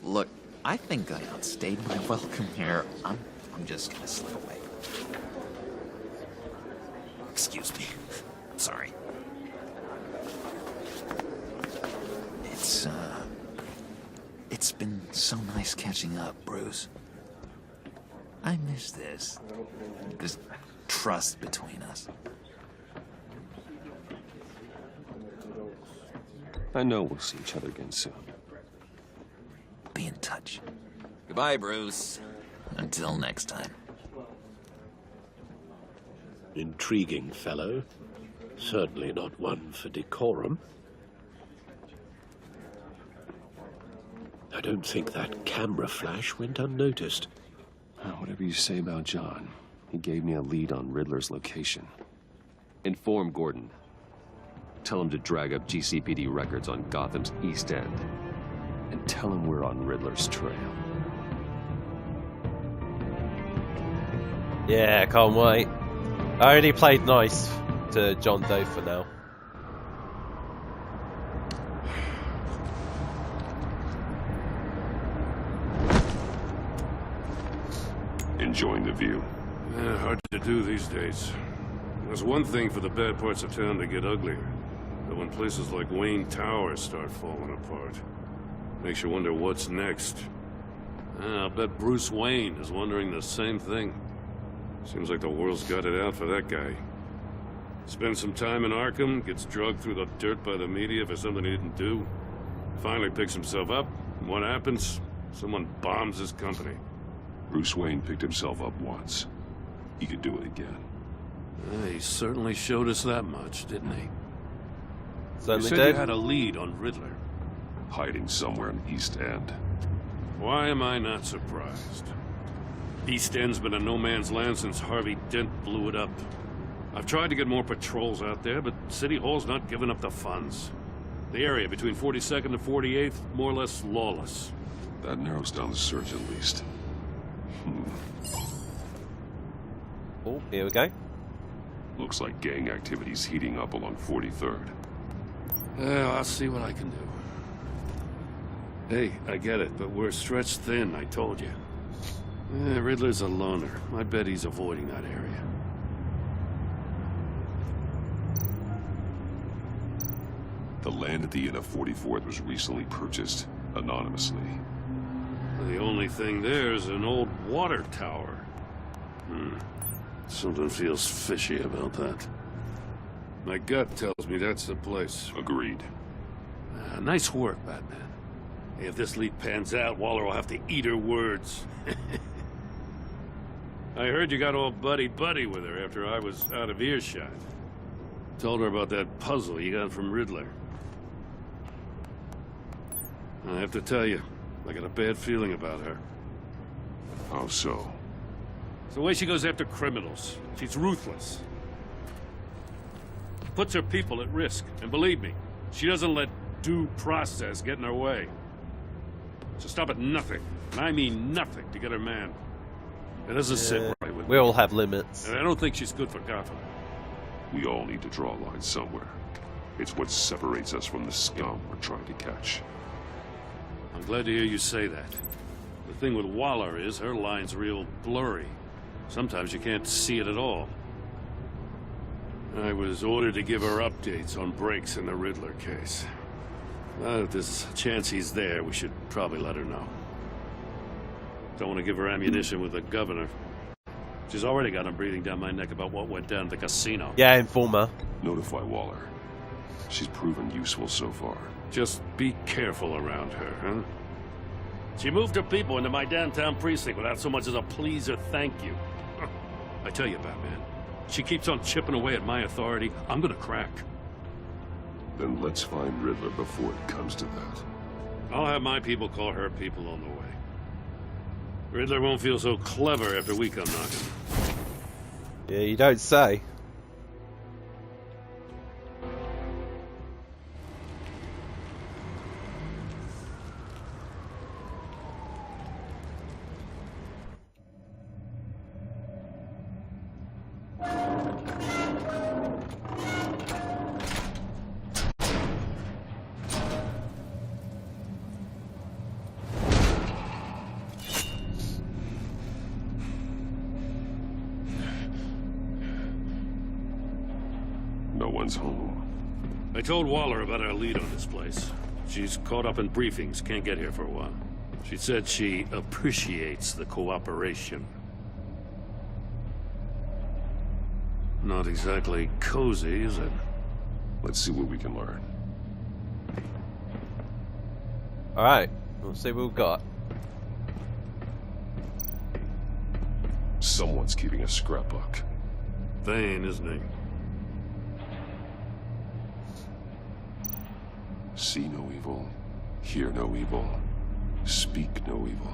Look, I think I outstayed my welcome here. I'm just gonna slip away. Excuse me. Sorry. It's been so nice catching up, Bruce. I miss this trust between us. I know we'll see each other again soon. Be in touch. Goodbye, Bruce. Until next time. Intriguing fellow. Certainly not one for decorum. I don't think that camera flash went unnoticed. Whatever you say about John, he gave me a lead on Riddler's location. Inform Gordon. Tell him to drag up GCPD records on Gotham's East End. And tell him we're on Riddler's trail. Yeah, can't wait. I already played nice to John Doe for now. Enjoying the view. Hard to do these days. There's one thing for the bad parts of town to get uglier. But when places like Wayne Tower start falling apart, makes you wonder what's next. I'll bet Bruce Wayne is wondering the same thing. Seems like the world's got it out for that guy. Spends some time in Arkham, gets drugged through the dirt by the media for something he didn't do. Finally picks himself up, and what happens? Someone bombs his company. Bruce Wayne picked himself up once. He could do it again. He certainly showed us that much, didn't he? Certainly you said did. You had a lead on Riddler. Hiding somewhere in East End. Why am I not surprised? East End's been a no-man's land since Harvey Dent blew it up. I've tried to get more patrols out there, but City Hall's not giving up the funds. The area between 42nd and 48th, more or less lawless. That narrows down the search at least. Oh, here we go. Looks like gang activity's heating up along 43rd. Well, I'll see what I can do. Hey, I get it, but we're stretched thin, I told you. Riddler's a loner. I bet he's avoiding that area. The land at the end of 44th was recently purchased, anonymously. The only thing there is an old water tower. Something feels fishy about that. My gut tells me that's the place. Agreed. Nice work, Batman. Hey, if this lead pans out, Waller will have to eat her words. I heard you got all buddy-buddy with her after I was out of earshot. Told her about that puzzle you got from Riddler. I have to tell you, I got a bad feeling about her. How so? It's the way she goes after criminals. She's ruthless. Puts her people at risk. And believe me, she doesn't let due process get in her way. So stop at nothing, and I mean nothing, to get her man. It doesn't sit right with me. We all have limits. And I don't think she's good for Gotham. We all need to draw a line somewhere. It's what separates us from the scum we're trying to catch. I'm glad to hear you say that. The thing with Waller is her line's real blurry. Sometimes you can't see it at all. I was ordered to give her updates on breaks in the Riddler case. Well, if there's a chance he's there, we should probably let her know. Don't want to give her ammunition with the governor. She's already got him breathing down my neck about what went down at the casino. Yeah, informer. Notify Waller. She's proven useful so far. Just be careful around her, huh? She moved her people into my downtown precinct without so much as a please or thank you. I tell you, Batman, she keeps on chipping away at my authority. I'm gonna crack. Then let's find Riddler before it comes to that. I'll have my people call her people on the way. Riddler won't feel so clever after we come knocking. Yeah, you don't say. No one's home. I told Waller about our lead on this place. She's caught up in briefings, can't get here for a while. She said she appreciates the cooperation. Not exactly cozy, is it? Let's see what we can learn. Alright, we'll see what we've got. Someone's keeping a scrapbook. Vane, isn't he? See no evil, hear no evil, speak no evil.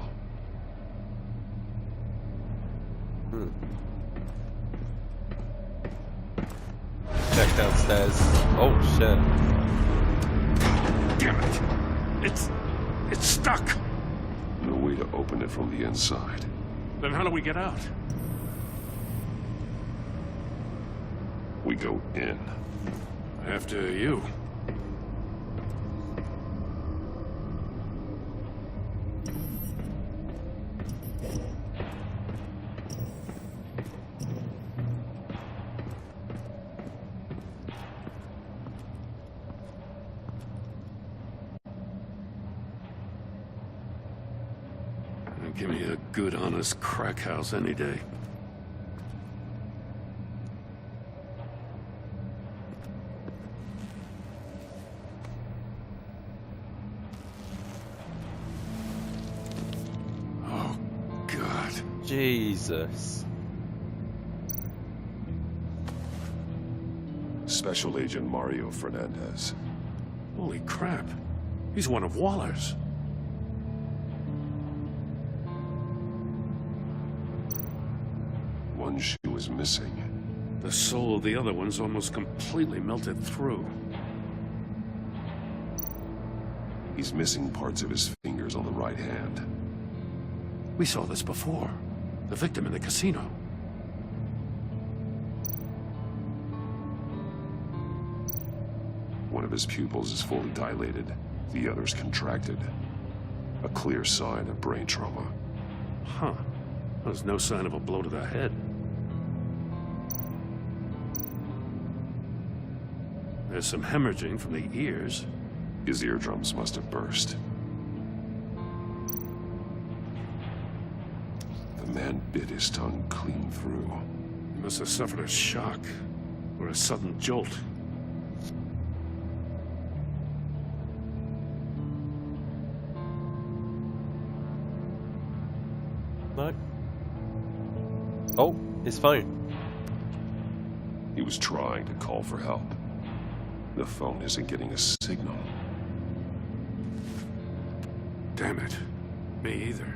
Check downstairs. Oh shit. Damn it! It's stuck! No way to open it from the inside. Then how do we get out? We go in. After you. Give me a good, honest crack house any day. Oh, God. Jesus. Special Agent Mario Fernandez. Holy crap. He's one of Waller's. One shoe is missing. The soul of the other one's almost completely melted through. He's missing parts of his fingers on the right hand. We saw this before. The victim in the casino. One of his pupils is fully dilated, the other's contracted. A clear sign of brain trauma. Huh. There's no sign of a blow to the head. There's some hemorrhaging from the ears. His eardrums must have burst. The man bit his tongue clean through. He must have suffered a shock, or a sudden jolt. No. Oh, his phone. He was trying to call for help. The phone isn't getting a signal. Damn it. Me either.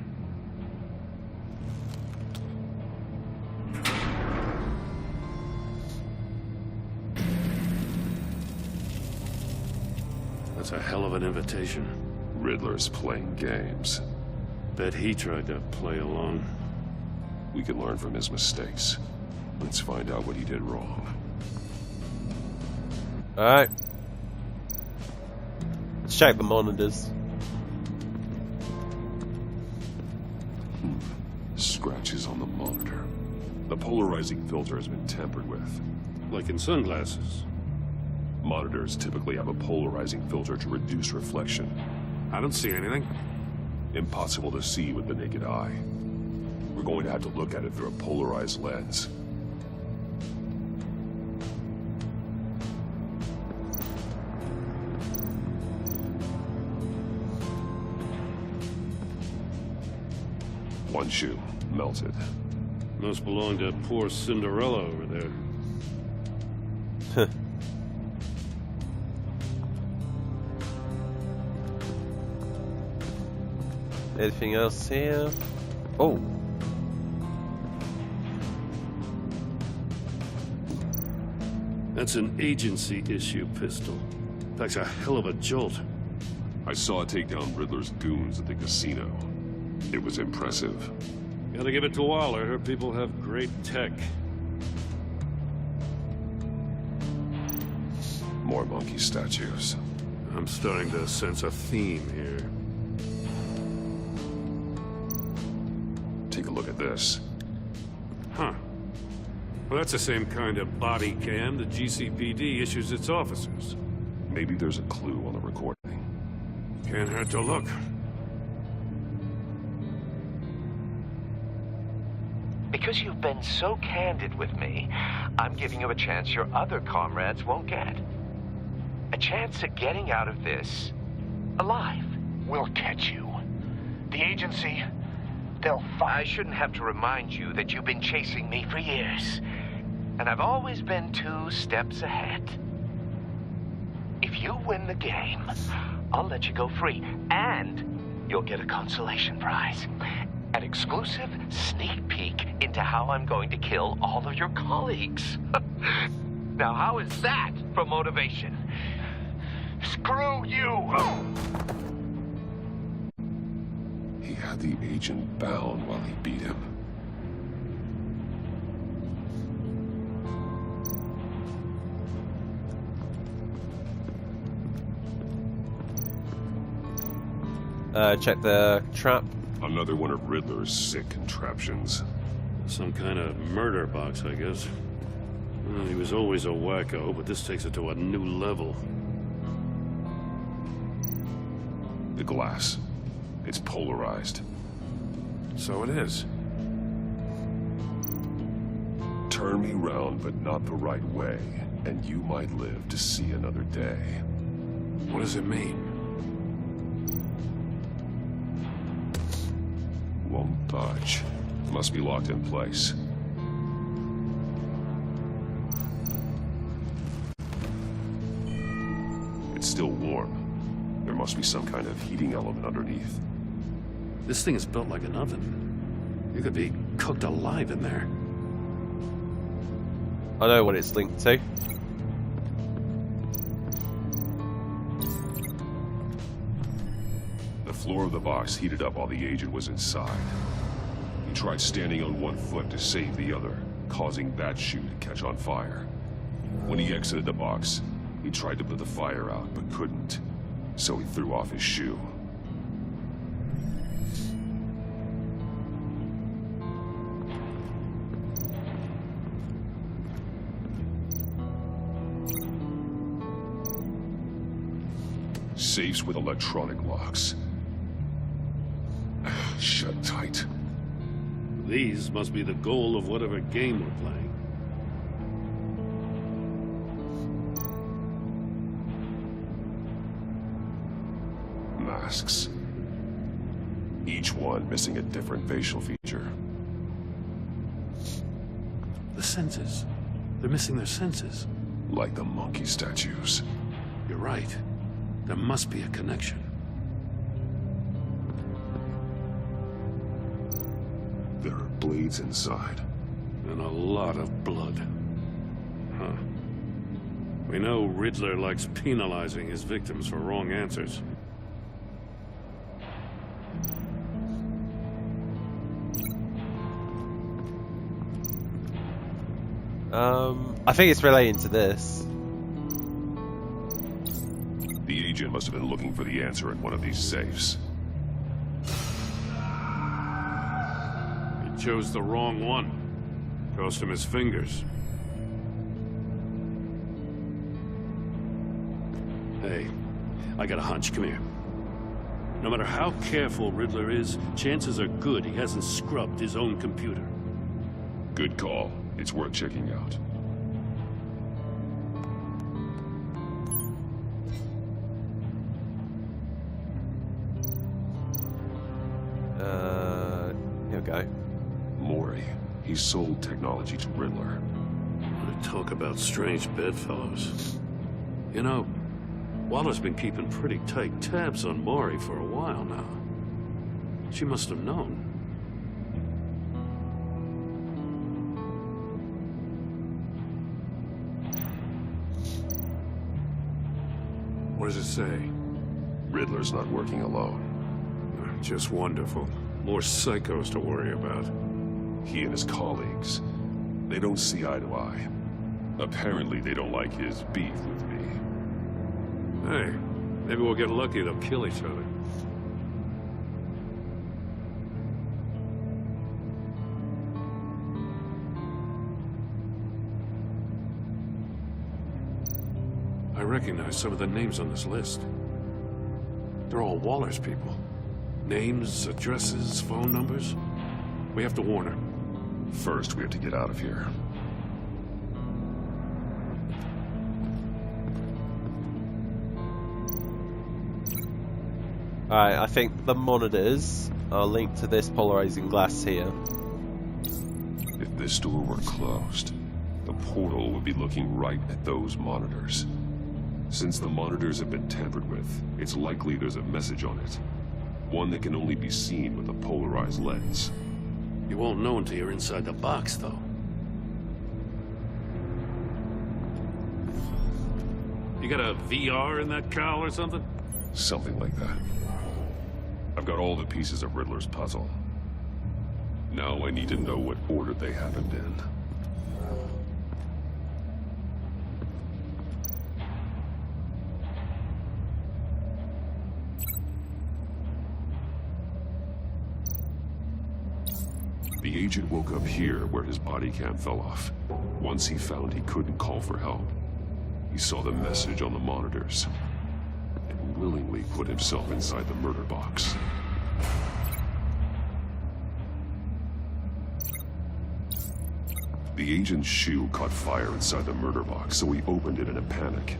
That's a hell of an invitation. Riddler's playing games. Bet he tried to play along. We can learn from his mistakes. Let's find out what he did wrong. Alright. Let's check the monitors. Scratches on the monitor. The polarizing filter has been tampered with. Like in sunglasses. Monitors typically have a polarizing filter to reduce reflection. I don't see anything. Impossible to see with the naked eye. We're going to have to look at it through a polarized lens. One shoe, melted. Must belong to poor Cinderella over there. Anything else here? Oh. That's an agency issue pistol. That's a hell of a jolt. I saw it take down Riddler's goons at the casino. It was impressive. Gotta give it to Waller. Her people have great tech. More monkey statues. I'm starting to sense a theme here. Take a look at this. Huh. Well, that's the same kind of body cam the GCPD issues its officers. Maybe there's a clue on the recording. Can't hurt to look. Because you've been so candid with me, I'm giving you a chance your other comrades won't get. A chance at getting out of this alive. We'll catch you. The agency, they'll find... I shouldn't have to remind you that you've been chasing me for years. And I've always been 2 steps ahead. If you win the game, I'll let you go free. And you'll get a consolation prize. An exclusive sneak peek into how I'm going to kill all of your colleagues. Now, how is that for motivation? Screw you! He had the agent bound while he beat him. Check the trap. Another one of Riddler's sick contraptions. Some kind of murder box, I guess. Well, he was always a wacko, but this takes it to a new level. The glass. It's polarized. So it is. Turn me round, but not the right way, and you might live to see another day. What does it mean? Won't budge. Must be locked in place. It's still warm. There must be some kind of heating element underneath. This thing is built like an oven. You could be cooked alive in there. I know what it's linked to. The floor of the box heated up while the agent was inside. He tried standing on one foot to save the other, causing that shoe to catch on fire. When he exited the box, he tried to put the fire out, but couldn't. So he threw off his shoe. Safes with electronic locks. Shut tight. These must be the goal of whatever game we're playing. Masks. Each one missing a different facial feature. The senses. They're missing their senses. Like the monkey statues. You're right. There must be a connection. There are blades inside. And a lot of blood. Huh. We know Riddler likes penalizing his victims for wrong answers. I think it's relating to this. The agent must have been looking for the answer in one of these safes. He chose the wrong one. Cost him his fingers. Hey, I got a hunch. Come here. No matter how careful Riddler is, chances are good he hasn't scrubbed his own computer. Good call. It's worth checking out. Here we go. Mori. He sold technology to Riddler. Talk about strange bedfellows. You know, Waller's been keeping pretty tight tabs on Mori for a while now. She must have known. What does it say? Riddler's not working alone. Just wonderful. More psychos to worry about. He and his colleagues, they don't see eye to eye. Apparently they don't like his beef with me. Hey, maybe we'll get lucky, they'll kill each other. I recognize some of the names on this list. They're all Waller's people. Names, addresses, phone numbers. We have to warn her. First, we have to get out of here. Alright, I think the monitors are linked to this polarizing glass here. If this door were closed, the portal would be looking right at those monitors. Since the monitors have been tampered with, it's likely there's a message on it. One that can only be seen with a polarized lens. You won't know until you're inside the box, though. You got a VR in that cowl or something? Something like that. I've got all the pieces of Riddler's puzzle. Now I need to know what order they happened in. The agent woke up here where his body cam fell off. Once he found he couldn't call for help, he saw the message on the monitors and willingly put himself inside the murder box. The agent's shoe caught fire inside the murder box, so he opened it in a panic.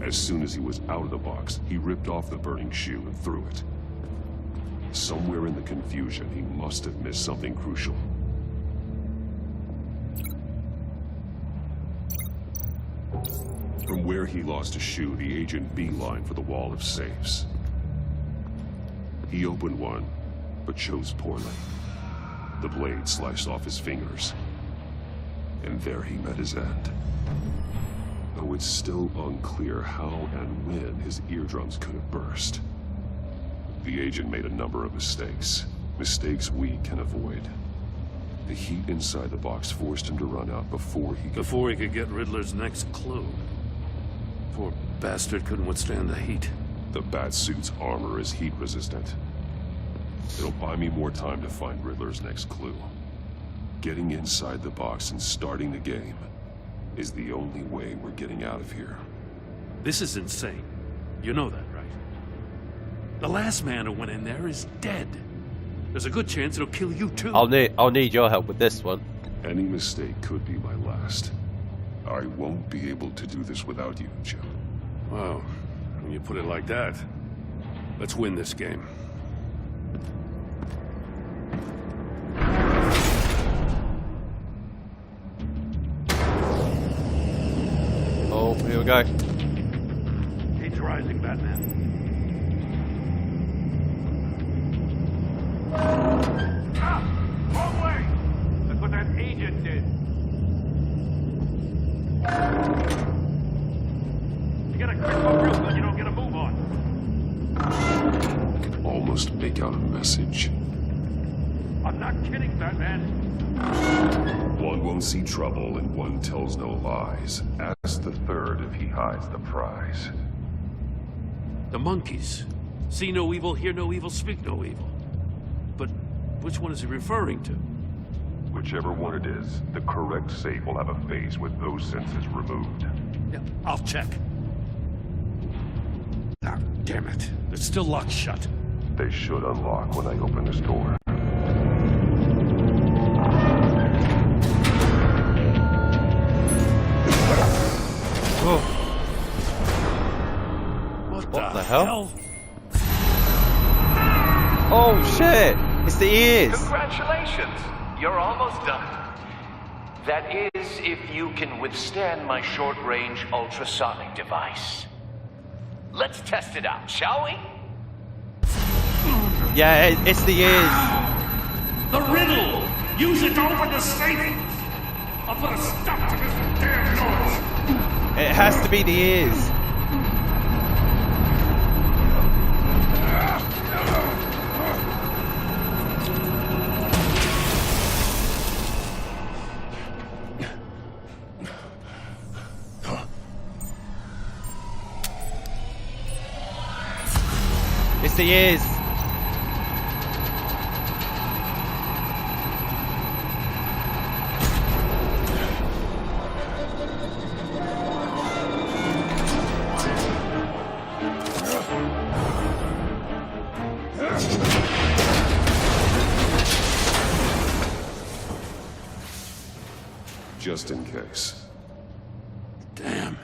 As soon as he was out of the box, he ripped off the burning shoe and threw it. Somewhere in the confusion, he must have missed something crucial. From where he lost a shoe, the agent beelined for the wall of safes. He opened one, but chose poorly. The blade sliced off his fingers. And there he met his end. Though it's still unclear how and when his eardrums could have burst. The agent made a number of mistakes. Mistakes we can avoid. The heat inside the box forced him to run out before he could get Riddler's next clue. Poor bastard couldn't withstand the heat. The Batsuit's armor is heat resistant. It'll buy me more time to find Riddler's next clue. Getting inside the box and starting the game is the only way we're getting out of here. This is insane. You know that, right? The last man who went in there is dead. There's a good chance it'll kill you too. I'll need your help with this one. Any mistake could be my last. I won't be able to do this without you, Jim. Wow, when you put it like that, let's win this game. Oh, here we go. Heat's rising, Batman. Wrong way! That's what that agent did. You gotta quick go real good, you don't get a move on. I can almost make out a message. I'm not kidding, Batman. One won't see trouble and one tells no lies. Ask the third if he hides the prize. The monkeys. See no evil, hear no evil, speak no evil. But which one is he referring to? Whichever one it is, the correct safe will have a face with those senses removed. Yeah, I'll check. Damn it. It's still locked shut. They should unlock when I open this door. Whoa. What the hell? Oh shit! It's the ears! Congratulations! You're almost done. That is, if you can withstand my short-range ultrasonic device. Let's test it out, shall we? Yeah, it's the ears. The riddle! Use it to open the safe! I'll put a stop to this damn noise! It has to be the ears. It's the ears. Just in case. Damn.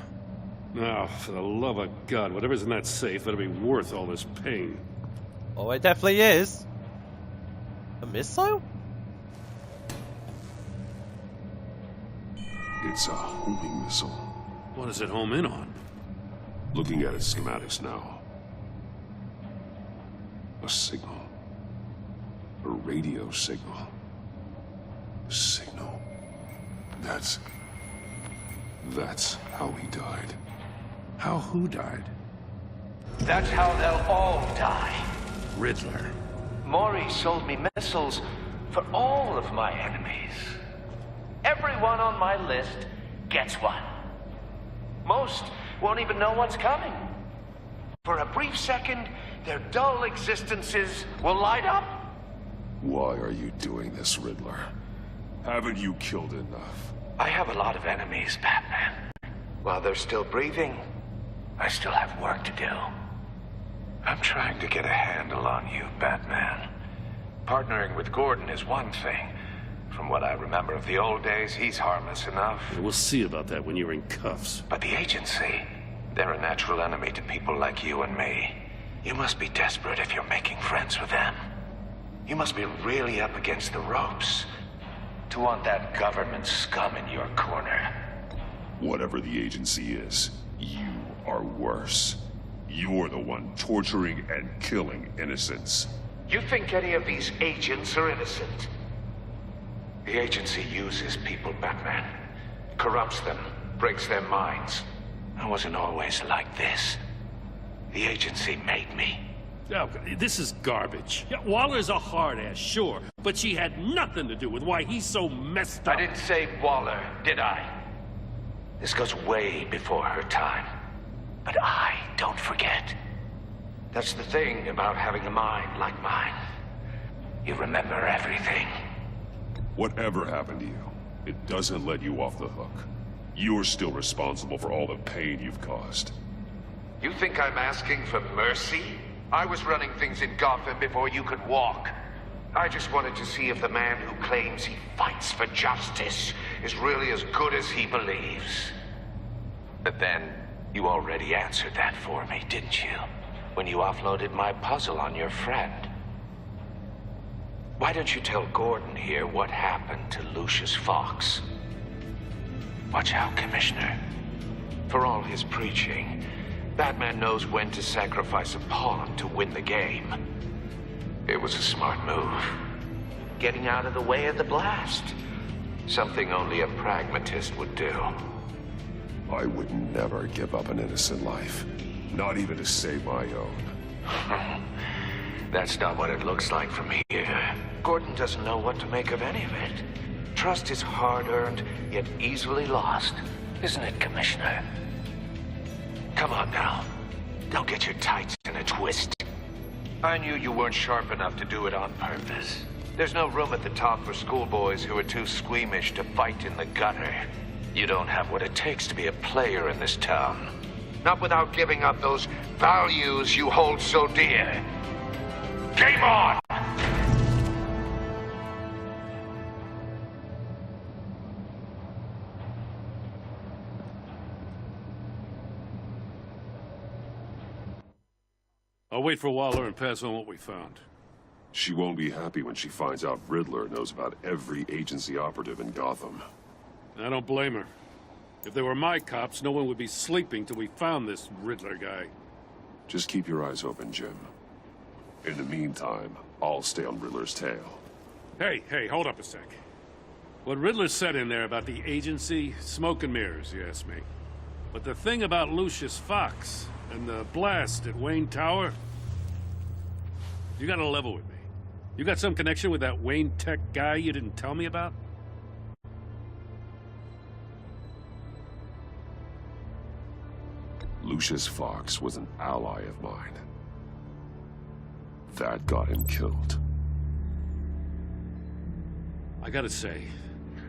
Now, for the love of God, whatever's in that safe better be worth all this pain. Oh, it definitely is. A missile? It's a homing missile. What does it home in on? Looking at its schematics now. A signal. A radio signal. A signal. That's how he died. How who died? That's how they'll all die. Riddler. Maury sold me missiles for all of my enemies. Everyone on my list gets one. Most won't even know what's coming. For a brief second, their dull existences will light up. Why are you doing this, Riddler? Haven't you killed enough? I have a lot of enemies, Batman. While they're still breathing, I still have work to do. I'm trying to get a handle on you, Batman. Partnering with Gordon is one thing. From what I remember of the old days, he's harmless enough. We'll see about that when you're in cuffs. But the agency, they're a natural enemy to people like you and me. You must be desperate if you're making friends with them. You must be really up against the ropes to want that government scum in your corner. Whatever the agency is, you are worse. You're the one torturing and killing innocents. You think any of these agents are innocent? The agency uses people, Batman. Corrupts them, breaks their minds. I wasn't always like this. The agency made me. Oh, this is garbage. Yeah, Waller's a hard-ass, sure, but she had nothing to do with why he's so messed up. I didn't say Waller, did I? This goes way before her time. But I don't forget. That's the thing about having a mind like mine. You remember everything. Whatever happened to you, it doesn't let you off the hook. You're still responsible for all the pain you've caused. You think I'm asking for mercy? I was running things in Gotham before you could walk. I just wanted to see if the man who claims he fights for justice is really as good as he believes. But then, you already answered that for me, didn't you? When you offloaded my puzzle on your friend. Why don't you tell Gordon here what happened to Lucius Fox? Watch out, Commissioner. For all his preaching, Batman knows when to sacrifice a pawn to win the game. It was a smart move. Getting out of the way of the blast. Something only a pragmatist would do. I would never give up an innocent life. Not even to save my own. That's not what it looks like from here. Gordon doesn't know what to make of any of it. Trust is hard-earned, yet easily lost. Isn't it, Commissioner? Come on now. Don't get your tights in a twist. I knew you weren't sharp enough to do it on purpose. There's no room at the top for schoolboys who are too squeamish to fight in the gutter. You don't have what it takes to be a player in this town. Not without giving up those values you hold so dear. Game on! I'll wait for Waller and pass on what we found. She won't be happy when she finds out Riddler knows about every agency operative in Gotham. I don't blame her. If they were my cops, no one would be sleeping till we found this Riddler guy. Just keep your eyes open, Jim. In the meantime, I'll stay on Riddler's tail. Hey, hold up a sec. What Riddler said in there about the agency, smoke and mirrors, you ask me. But the thing about Lucius Fox and the blast at Wayne Tower, you gotta level with me. You got some connection with that Wayne Tech guy you didn't tell me about? Lucius Fox was an ally of mine. That got him killed. I gotta say,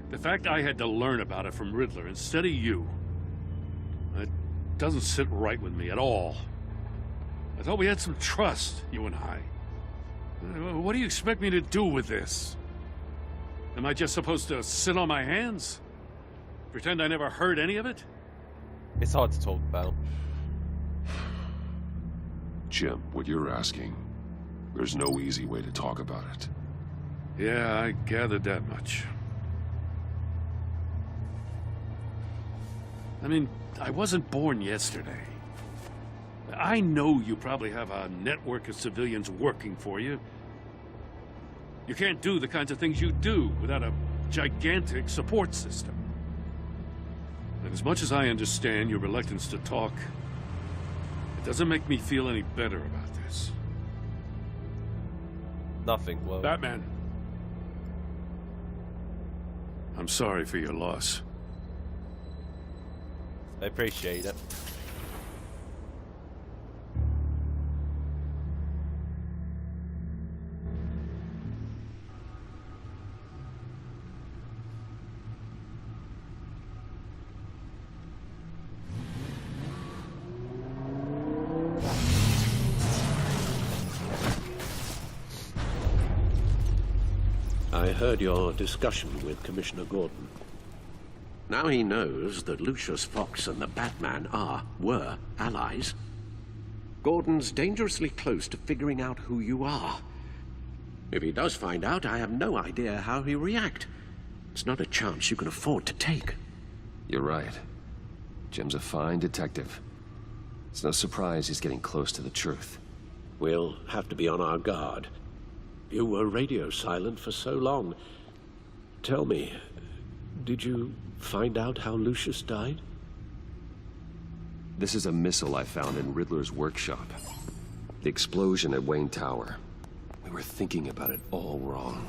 the fact I had to learn about it from Riddler instead of you, it doesn't sit right with me at all. I thought we had some trust, you and I. What do you expect me to do with this? Am I just supposed to sit on my hands? Pretend I never heard any of it? It's hard to talk about. Jim, what you're asking, there's no easy way to talk about it. Yeah, I gathered that much. I mean, I wasn't born yesterday. I know you probably have a network of civilians working for you. You can't do the kinds of things you do without a gigantic support system. And as much as I understand your reluctance to talk, it doesn't make me feel any better about this. Nothing will. Batman. I'm sorry for your loss. I appreciate it. I heard your discussion with Commissioner Gordon. Now he knows that Lucius Fox and the Batman were allies. Gordon's dangerously close to figuring out who you are. If he does find out, I have no idea how he'll react. It's not a chance you can afford to take. You're right. Jim's a fine detective. It's no surprise he's getting close to the truth. We'll have to be on our guard. You were radio silent for so long. Tell me, did you find out how Lucius died? This is a missile I found in Riddler's workshop. The explosion at Wayne Tower. We were thinking about it all wrong.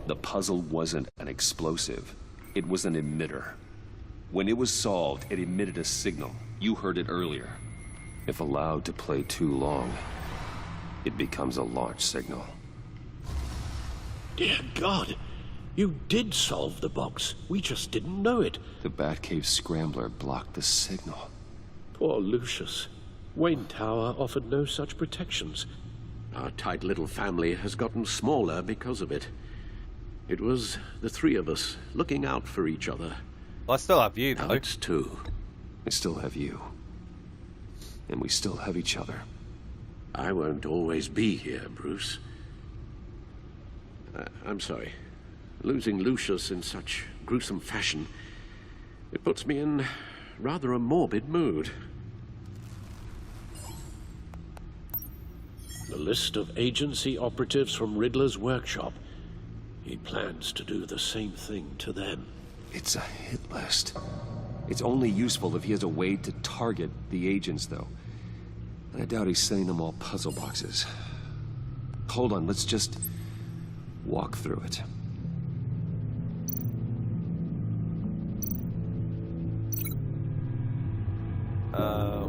The puzzle wasn't an explosive. It was an emitter. When it was solved, it emitted a signal. You heard it earlier. If allowed to play too long, it becomes a launch signal. Dear God, you did solve the box. We just didn't know it. The Batcave scrambler blocked the signal. Poor Lucius. Wayne Tower offered no such protections. Our tight little family has gotten smaller because of it. It was the three of us looking out for each other. Well, I still have you, though. Now it's two. I still have you. And we still have each other. I won't always be here, Bruce. I'm sorry. Losing Lucius in such gruesome fashion, it puts me in rather a morbid mood. The list of agency operatives from Riddler's workshop. He plans to do the same thing to them. It's a hit list. It's only useful if he has a way to target the agents, though. And I doubt he's sending them all puzzle boxes. Hold on, let's just walk through it.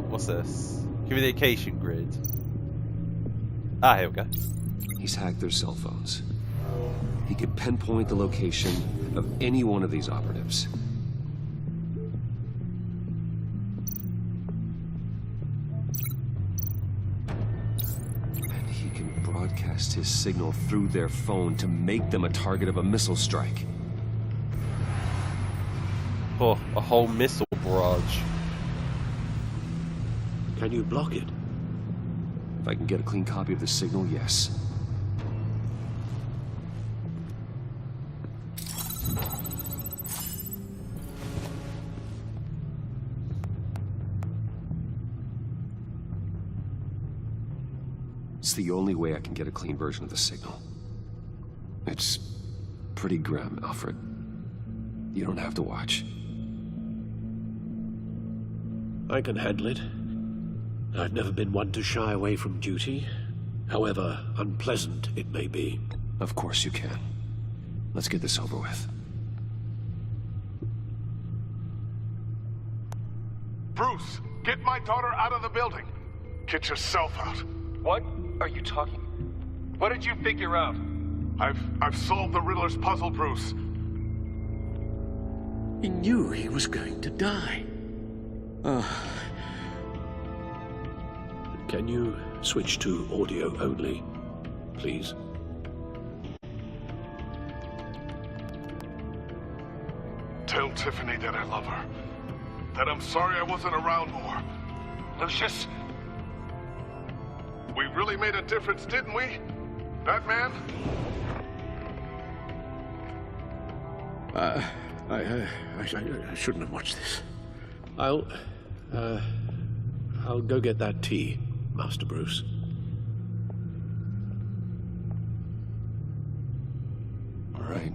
What's this? Communication grid. Ah, here we go. He's hacked their cell phones. he could pinpoint the location of any one of these operatives. And he can broadcast his signal through their phone to make them a target of a missile strike. Oh, a whole missile barrage. Can you block it? If I can get a clean copy of the signal, yes. It's the only way I can get a clean version of the signal. It's pretty grim, Alfred. You don't have to watch. I can handle it. I've never been one to shy away from duty, however unpleasant it may be. Of course you can. Let's get this over with. Bruce, get my daughter out of the building. Get yourself out. What are you talking? What did you figure out? I've solved the Riddler's puzzle, Bruce. He knew he was going to die. Can you switch to audio only, please? Tell Tiffany that I love her. That I'm sorry I wasn't around more. Lucius? We really made a difference, didn't we? Batman? I shouldn't have watched this. I'll go get that tea, Master Bruce. All right.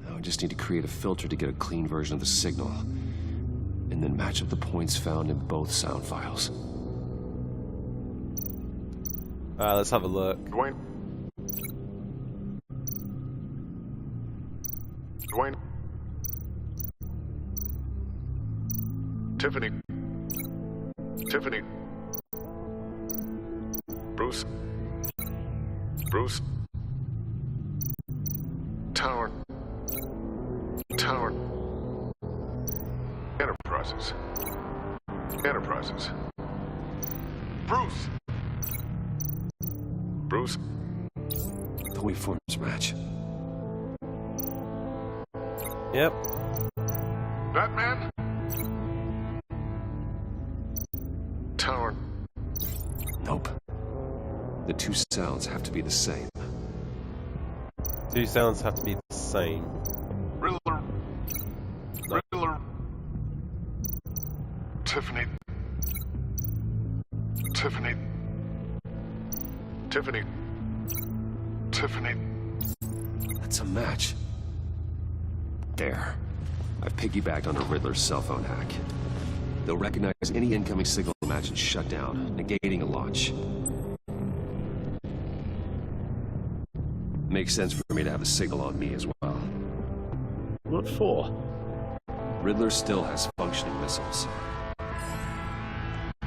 Now I just need to create a filter to get a clean version of the signal, and then match up the points found in both sound files. Let's have a look. Dwayne. Tiffany. Tiffany. Bruce. Bruce. Tower. Enterprises. Bruce. Bruce. The waveforms match. Yep. Batman? Tower. Nope. The two sounds have to be the same. Two sounds have to be the same. Riddler. Riddler. Tiffany. Tiffany. Tiffany. Tiffany. That's a match. There. I've piggybacked on a Riddler's cell phone hack. They'll recognize any incoming signal match and shut down, negating a launch. Makes sense for me to have a signal on me as well. What for? Riddler still has functioning missiles.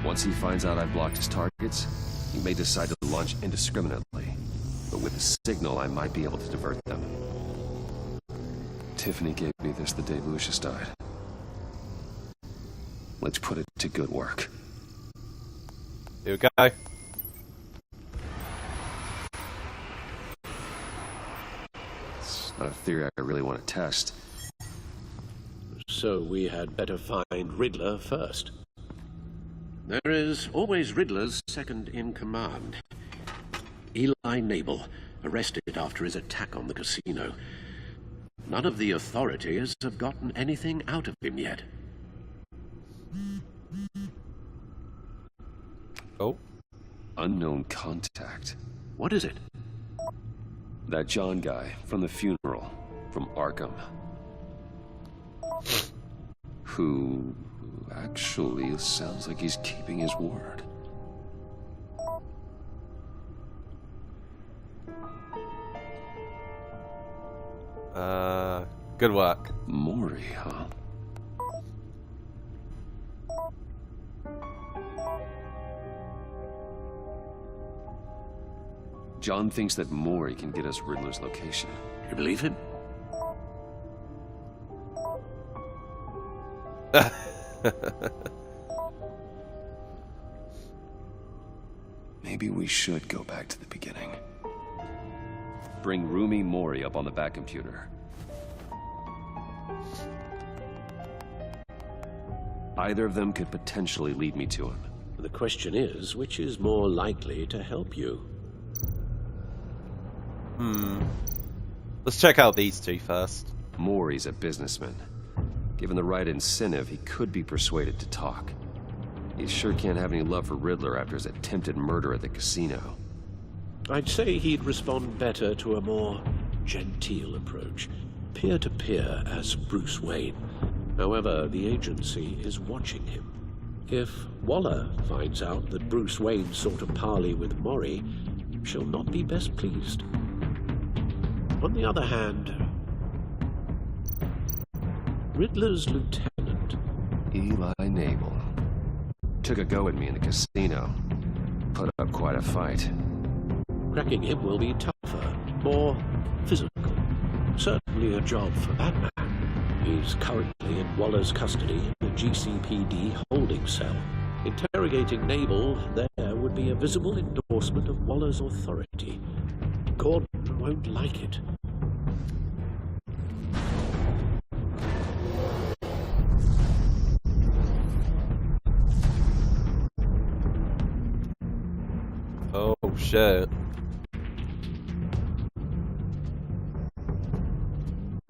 Once he finds out I've blocked his targets, he may decide to launch indiscriminately. But with a signal, I might be able to divert them. Tiffany gave me this the day Lucius died. Let's put it to good work. Here we go. It's not a theory I really want to test. So we had better find Riddler first. There is always Riddler's second in command. Eli Nabel, arrested after his attack on the casino. None of the authorities have gotten anything out of him yet. Oh. Unknown contact. What is it? That John guy from the funeral, from Arkham. Who actually sounds like he's keeping his word. Good work. Maury, huh? John thinks that Maury can get us Riddler's location. You believe him? Maybe we should go back to the beginning. Bring Rumi Maury up on the back computer. Either of them could potentially lead me to him. The question is, which is more likely to help you? Let's check out these two first. Maury's a businessman. Given the right incentive, he could be persuaded to talk. He sure can't have any love for Riddler after his attempted murder at the casino. I'd say he'd respond better to a more genteel approach, peer-to-peer as Bruce Wayne. However, the agency is watching him. If Waller finds out that Bruce Wayne sought a parley with Maury, she'll not be best pleased. On the other hand, Riddler's lieutenant, Eli Nabel, took a go at me in the casino. Put up quite a fight. Cracking him will be tougher, more physical. Certainly a job for Batman. He's currently in Waller's custody in the GCPD holding cell. Interrogating Nabel there would be a visible endorsement of Waller's authority. Gordon won't like it. Oh, shit.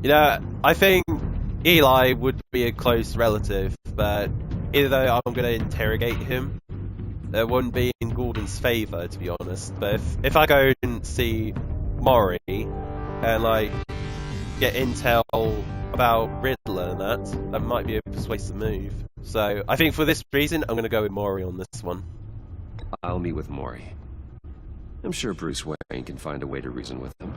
You know, I think Eli would be a close relative, but either though I'm going to interrogate him, it wouldn't be in Gordon's favour, to be honest. But if I go and see Maury and, like, get intel about Riddler and that might be a persuasive move. So I think for this reason, I'm going to go with Maury on this one. I'll meet with Maury. I'm sure Bruce Wayne can find a way to reason with him.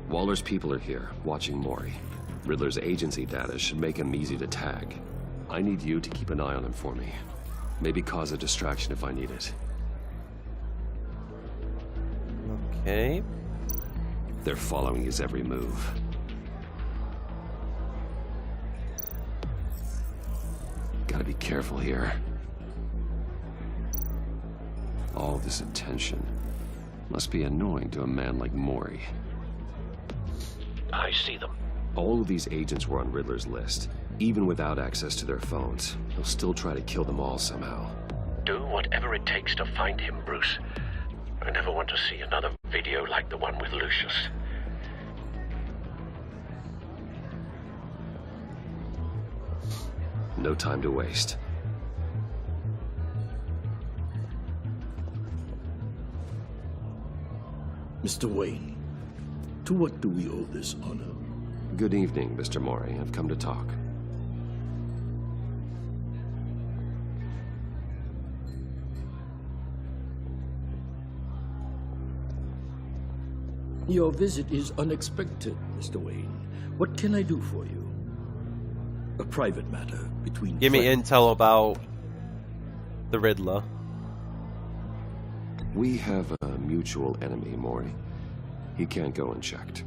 Waller's people are here, watching Maury. Riddler's agency data should make him easy to tag. I need you to keep an eye on him for me. Maybe cause a distraction if I need it. Okay. They're following his every move. Gotta be careful here. All this attention must be annoying to a man like Maury. I see them. All of these agents were on Riddler's list. Even without access to their phones, he'll still try to kill them all somehow. Do whatever it takes to find him, Bruce. I never want to see another video like the one with Lucius. No time to waste. Mr. Wayne, to what do we owe this honor? Good evening, Mr. Maury. I've come to talk. Your visit is unexpected, Mr. Wayne. What can I do for you? A private matter between... Give me intel about the Riddler. We have a mutual enemy, Maury. He can't go unchecked.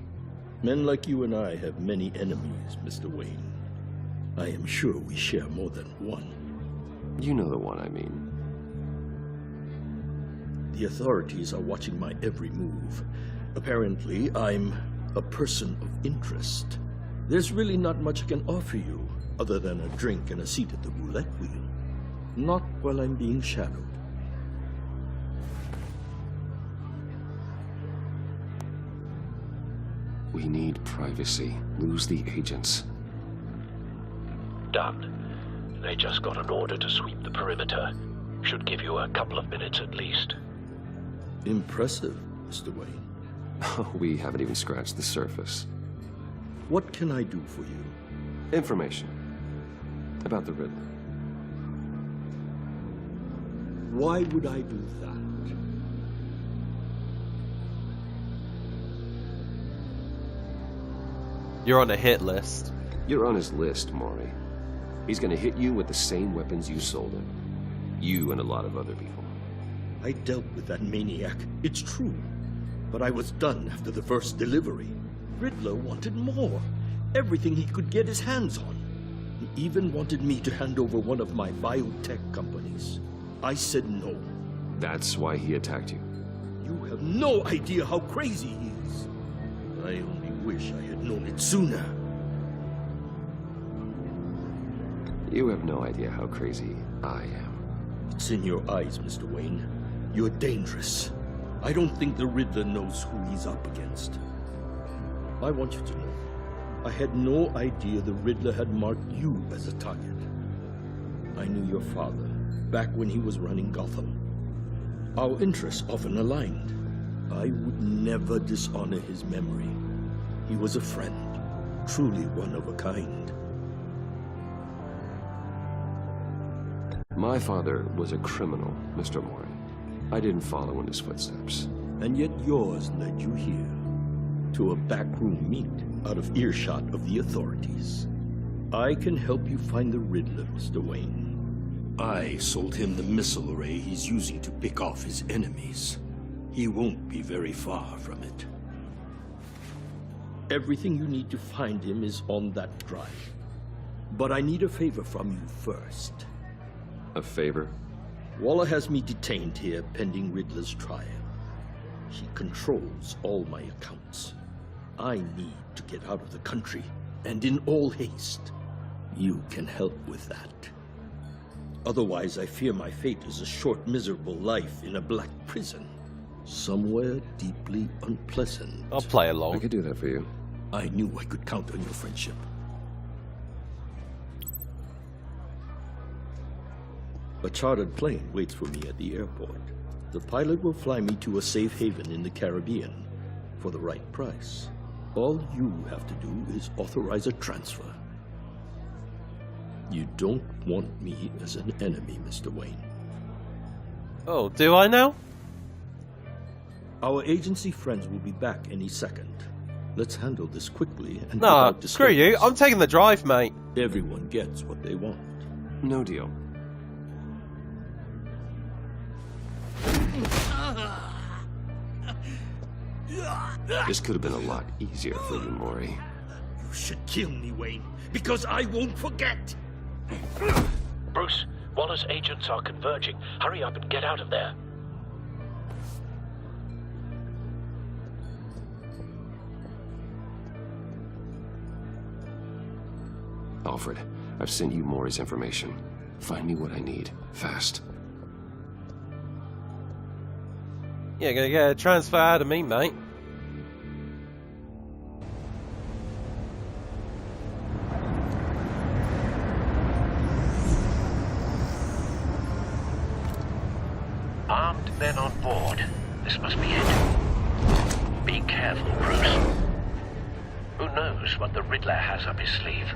Men like you and I have many enemies, Mr. Wayne. I am sure we share more than one. You know the one I mean. The authorities are watching my every move. Apparently, I'm a person of interest. There's really not much I can offer you, other than a drink and a seat at the roulette wheel. Not while I'm being shadowed. We need privacy. Lose the agents. Done. They just got an order to sweep the perimeter. Should give you a couple of minutes at least. Impressive, Mr. Wayne. We haven't even scratched the surface. What can I do for you? Information about the Riddler. Why would I do that? You're on a hit list. You're on his list, Maury. He's gonna hit you with the same weapons you sold him. You and a lot of other people. I dealt with that maniac, it's true. But I was done after the first delivery. Riddler wanted more. Everything he could get his hands on. He even wanted me to hand over one of my biotech companies. I said no. That's why he attacked you. You have no idea how crazy he is. I only wish I had known it sooner. You have no idea how crazy I am. It's in your eyes, Mr. Wayne. You're dangerous. I don't think the Riddler knows who he's up against. I want you to know, I had no idea the Riddler had marked you as a target. I knew your father back when he was running Gotham. Our interests often aligned. I would never dishonor his memory. He was a friend, truly one of a kind. My father was a criminal, Mr. Maury. I didn't follow in his footsteps. And yet yours led you here, to a backroom meet out of earshot of the authorities. I can help you find the Riddler, Mr. Wayne. I sold him the missile array he's using to pick off his enemies. He won't be very far from it. Everything you need to find him is on that drive. But I need a favor from you first. A favor? Waller has me detained here pending Riddler's trial. He controls all my accounts. I need to get out of the country, and in all haste. You can help with that. Otherwise, I fear my fate is a short, miserable life in a black prison. Somewhere deeply unpleasant. I'll play along. I could do that for you. I knew I could count on your friendship. A chartered plane waits for me at the airport. The pilot will fly me to a safe haven in the Caribbean for the right price. All you have to do is authorize a transfer. You don't want me as an enemy, Mr. Wayne. Oh, do I now? Our agency friends will be back any second. Let's handle this quickly and Nah, without screw you. I'm taking the drive, mate. Everyone gets what they want. No deal. This could have been a lot easier for you, Maury. You should kill me, Wayne, because I won't forget. Bruce, Waller's agents are converging. Hurry up and get out of there. Alfred, I've sent you Maury's information. Find me what I need, fast. Yeah, gonna get a transfer out of me, mate. Armed men on board. This must be it. Be careful, Bruce. Who knows what the Riddler has up his sleeve?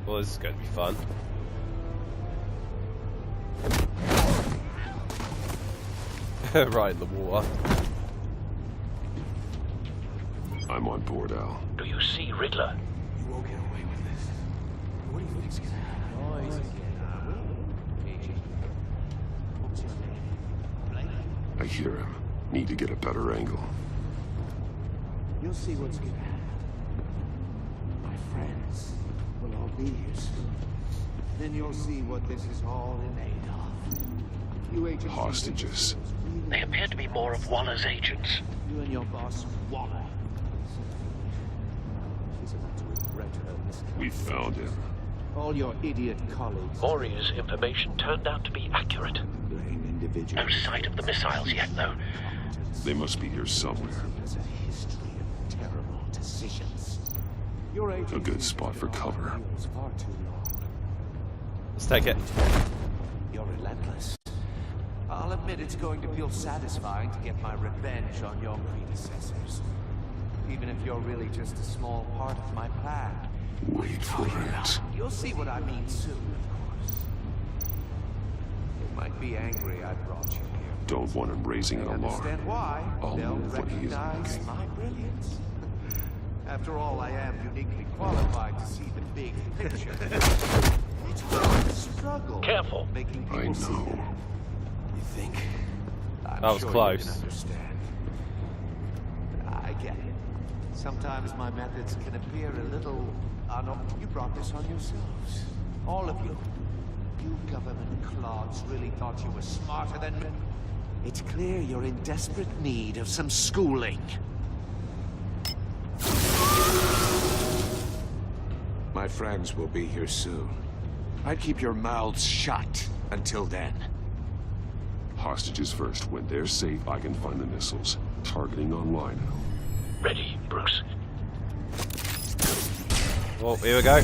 Well, this is going to be fun. Right in the water. I'm on board, Al. Do you see Riddler? You won't get away with this. What do you think's gonna happen? I hear him. Need to get a better angle. You'll see what's gonna happen. My friends will all be here soon. Then you'll see what this is all in aid of. You agents. Hostages. They appear to be more of Waller's agents. You and your boss, Waller. She's about to regret her miscarriage. We found him. All your idiot colleagues. Maury's information turned out to be accurate. Blame individuals. No sight of the missiles yet, though. They must be here somewhere. There's a history of terrible decisions. Your A good spot for cover. far too long. Let's take it. You're relentless. I'll admit it's going to feel satisfying to get my revenge on your predecessors. Even if you're really just a small part of my plan. Wait for it. You'll see what I mean soon, of course. You might be angry I brought you here. Don't want him raising an alarm. Understand why? I'll They'll move when he is recognize looking. my brilliance. After all, I am uniquely qualified to see the big picture. It's hard to struggle. Careful. Making people I know. see that. You think? I'm That was sure close. You can understand. I get it. Sometimes my methods can appear a little you brought this on yourselves. All of you. You government clods really thought you were smarter than me. It's clear you're in desperate need of some schooling. My friends will be here soon. I'd keep your mouths shut until then. Hostages first. When they're safe, I can find the missiles. Targeting online. Ready, Bruce. Oh, here we go.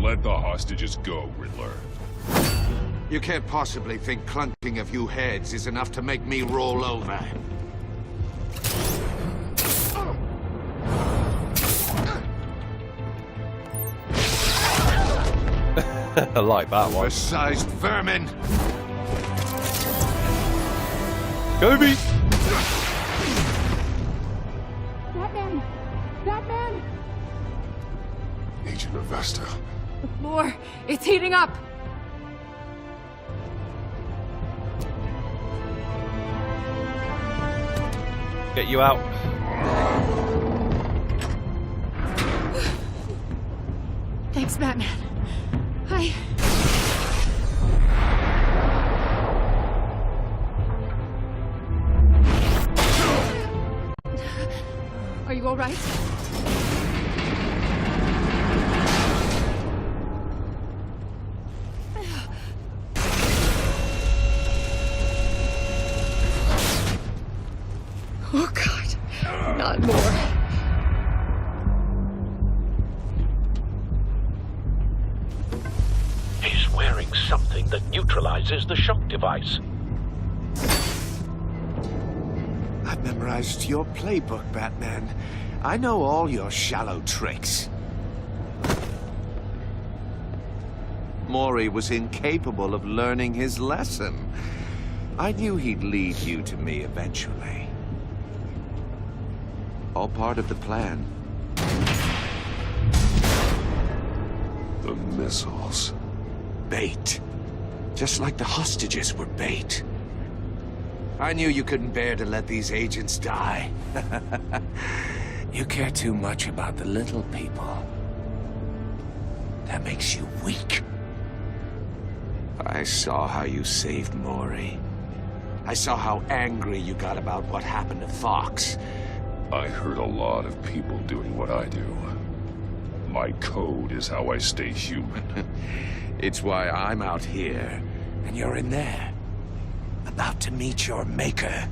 Let the hostages go, Riddler. You can't possibly think clunking a few heads is enough to make me roll over. I like that one. Oversized vermin! Kobe! Batman! Batman! Agent Avesta. The floor, it's heating up! Get you out. Thanks, Batman. Are you all right? Oh, God. Not more. He's wearing something that neutralizes the shock device. I've memorized your playbook, Batman. I know all your shallow tricks. Mori was incapable of learning his lesson. I knew he'd lead you to me eventually. All part of the plan. The missiles. Bait. Just like the hostages were bait. I knew you couldn't bear to let these agents die. You care too much about the little people. That makes you weak. I saw how you saved Mori. I saw how angry you got about what happened to Fox. I hurt a lot of people doing what I do. My code is how I stay human. It's why I'm out here, and you're in there. About to meet your maker.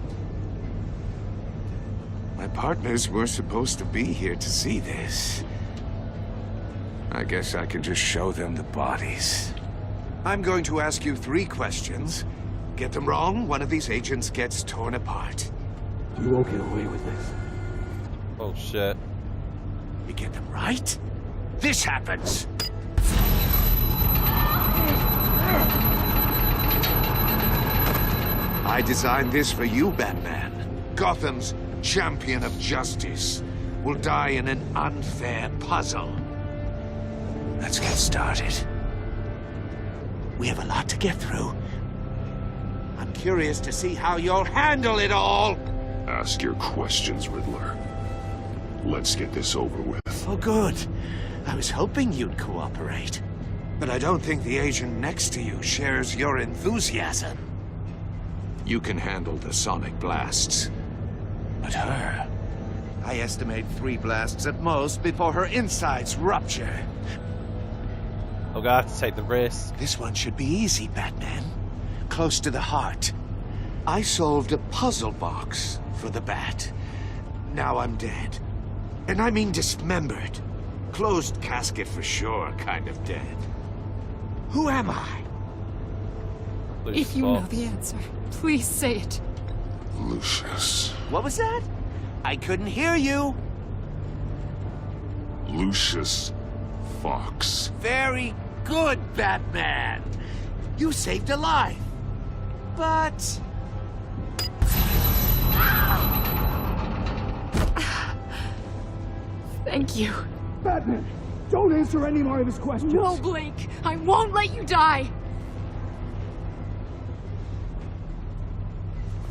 My partners were supposed to be here to see this. I guess I can just show them the bodies. I'm going to ask you 3 questions. Get them wrong, one of these agents gets torn apart. You won't get away with this. Oh, shit. You get them right, this happens. I designed this for you, Batman. Gotham's champion of justice will die in an unfair puzzle. Let's get started. We have a lot to get through. I'm curious to see how you'll handle it all. Ask your questions, Riddler. Let's get this over with. Oh, good. I was hoping you'd cooperate. But I don't think the agent next to you shares your enthusiasm. You can handle the sonic blasts. But her... I estimate 3 blasts at most before her insides rupture. I'm gonna have to take the risk. This one should be easy, Batman. Close to the heart. I solved a puzzle box for the Bat. Now I'm dead. And I mean dismembered. Closed casket for sure, kind of dead. Who am I? If you know the answer, please say it. Lucius. What was that? I couldn't hear you. Lucius Fox. Very good, Batman. You saved a life. But... Thank you. Batman, don't answer any more of his questions. No, Blake. I won't let you die.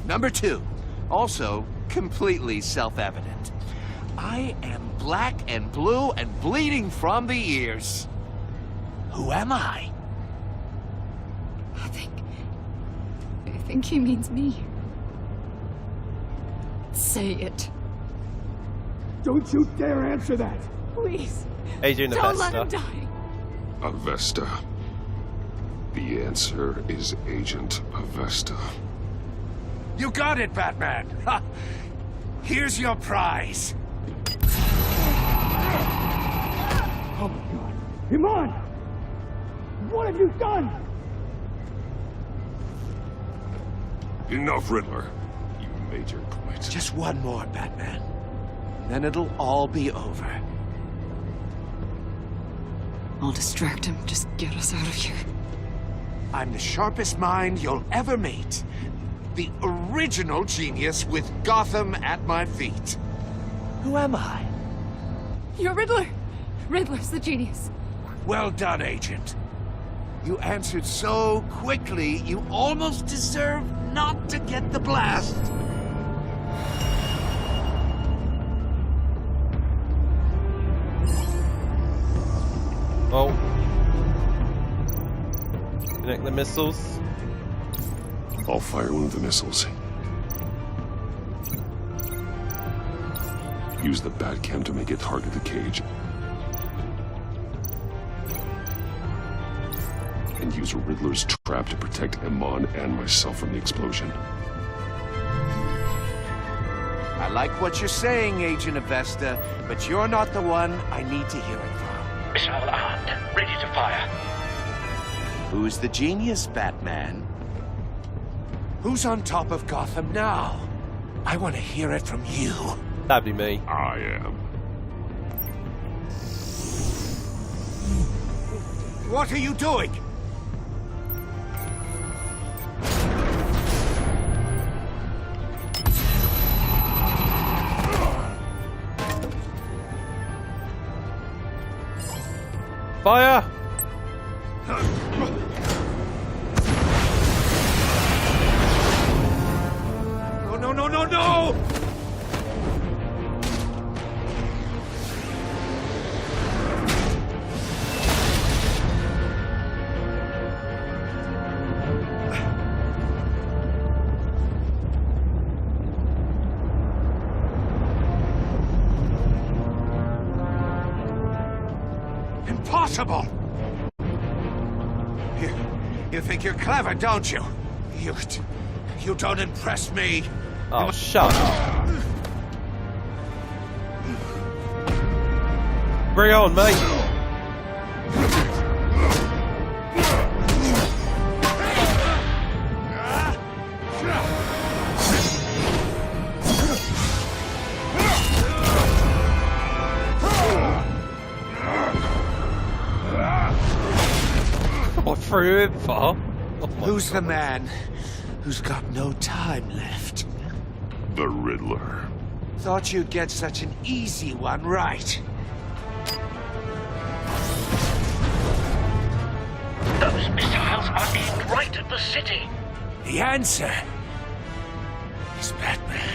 Number 2. Also, completely self-evident. I am black and blue and bleeding from the ears. Who am I? I think he means me. Say it. Don't you dare answer that. Please. Agent Don't let him Avesta. die. Avesta. The answer is Agent Avesta. You got it, Batman. Ha. Here's your prize. Oh my God. Iman! What have you done? Enough, Riddler. You made your point. Just one more, Batman. Then it'll all be over. I'll distract him. Just get us out of here. I'm the sharpest mind you'll ever meet. The original genius with Gotham at my feet. Who am I? You're Riddler. Riddler's the genius. Well done, Agent. You answered so quickly, you almost deserve not to get the blast. Oh. Connect the missiles. I'll fire one of the missiles. Use the Batcam to make it target the cage. And use Riddler's trap to protect Iman and myself from the explosion. I like what you're saying, Agent Avesta, but you're not the one I need to hear it from. Missile armed, ready to fire. Who's the genius, Batman? Who's on top of Gotham now? I want to hear it from you. That'd be me. I am. What are you doing? Fire! No, no, no, no, no! Impossible! You think you're clever, don't you? You don't impress me. Oh, shut up. Bring on, mate. What threw him for? Oh Who's the man who's got no time left? The Riddler. Thought you'd get such an easy one right. Those missiles are aimed right at the city. The answer is Batman.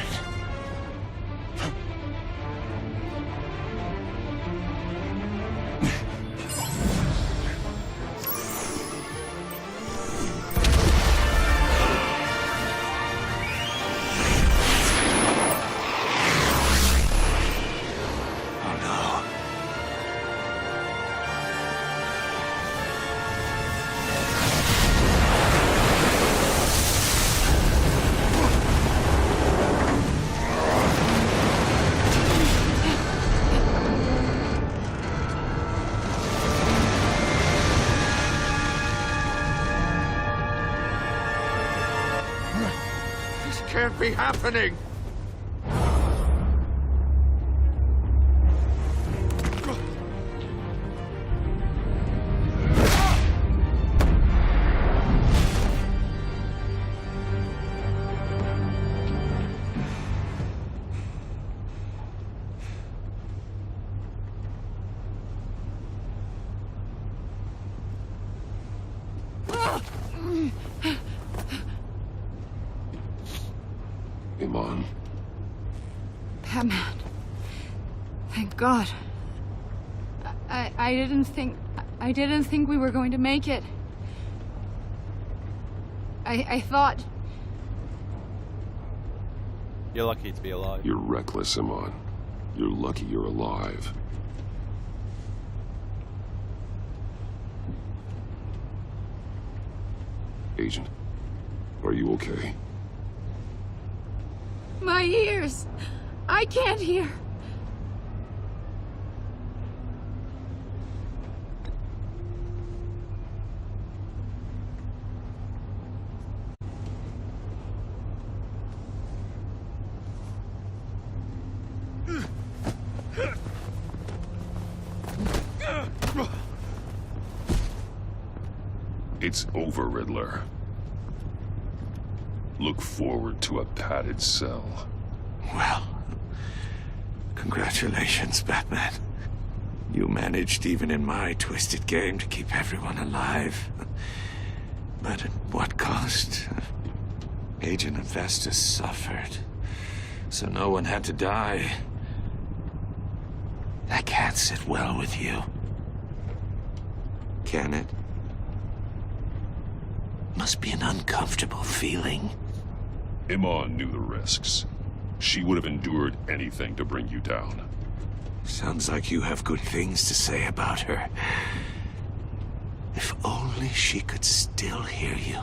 not be happening! Iman. Batman. Thank God. I didn't think we were going to make it. I thought... You're lucky to be alive. You're reckless, Iman. You're lucky you're alive. Agent, are you okay? My ears! I can't hear! It's over, Riddler. Look forward to a padded cell. Well, congratulations, Batman. You managed, even in my twisted game, to keep everyone alive. But at what cost? Agent Hephaestus suffered, so no one had to die. That can't sit well with you. Can it? Must be an uncomfortable feeling. Iman knew the risks. She would have endured anything to bring you down. Sounds like you have good things to say about her. If only she could still hear you.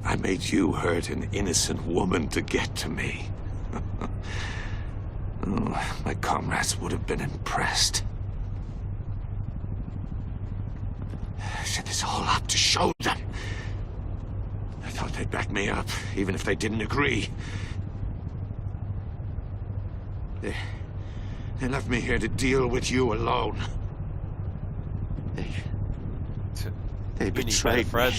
I made you hurt an innocent woman to get to me. Oh, my comrades would have been impressed. Set this all up to show them. I thought they'd back me up, even if they didn't agree. They left me here to deal with you alone. They betrayed me.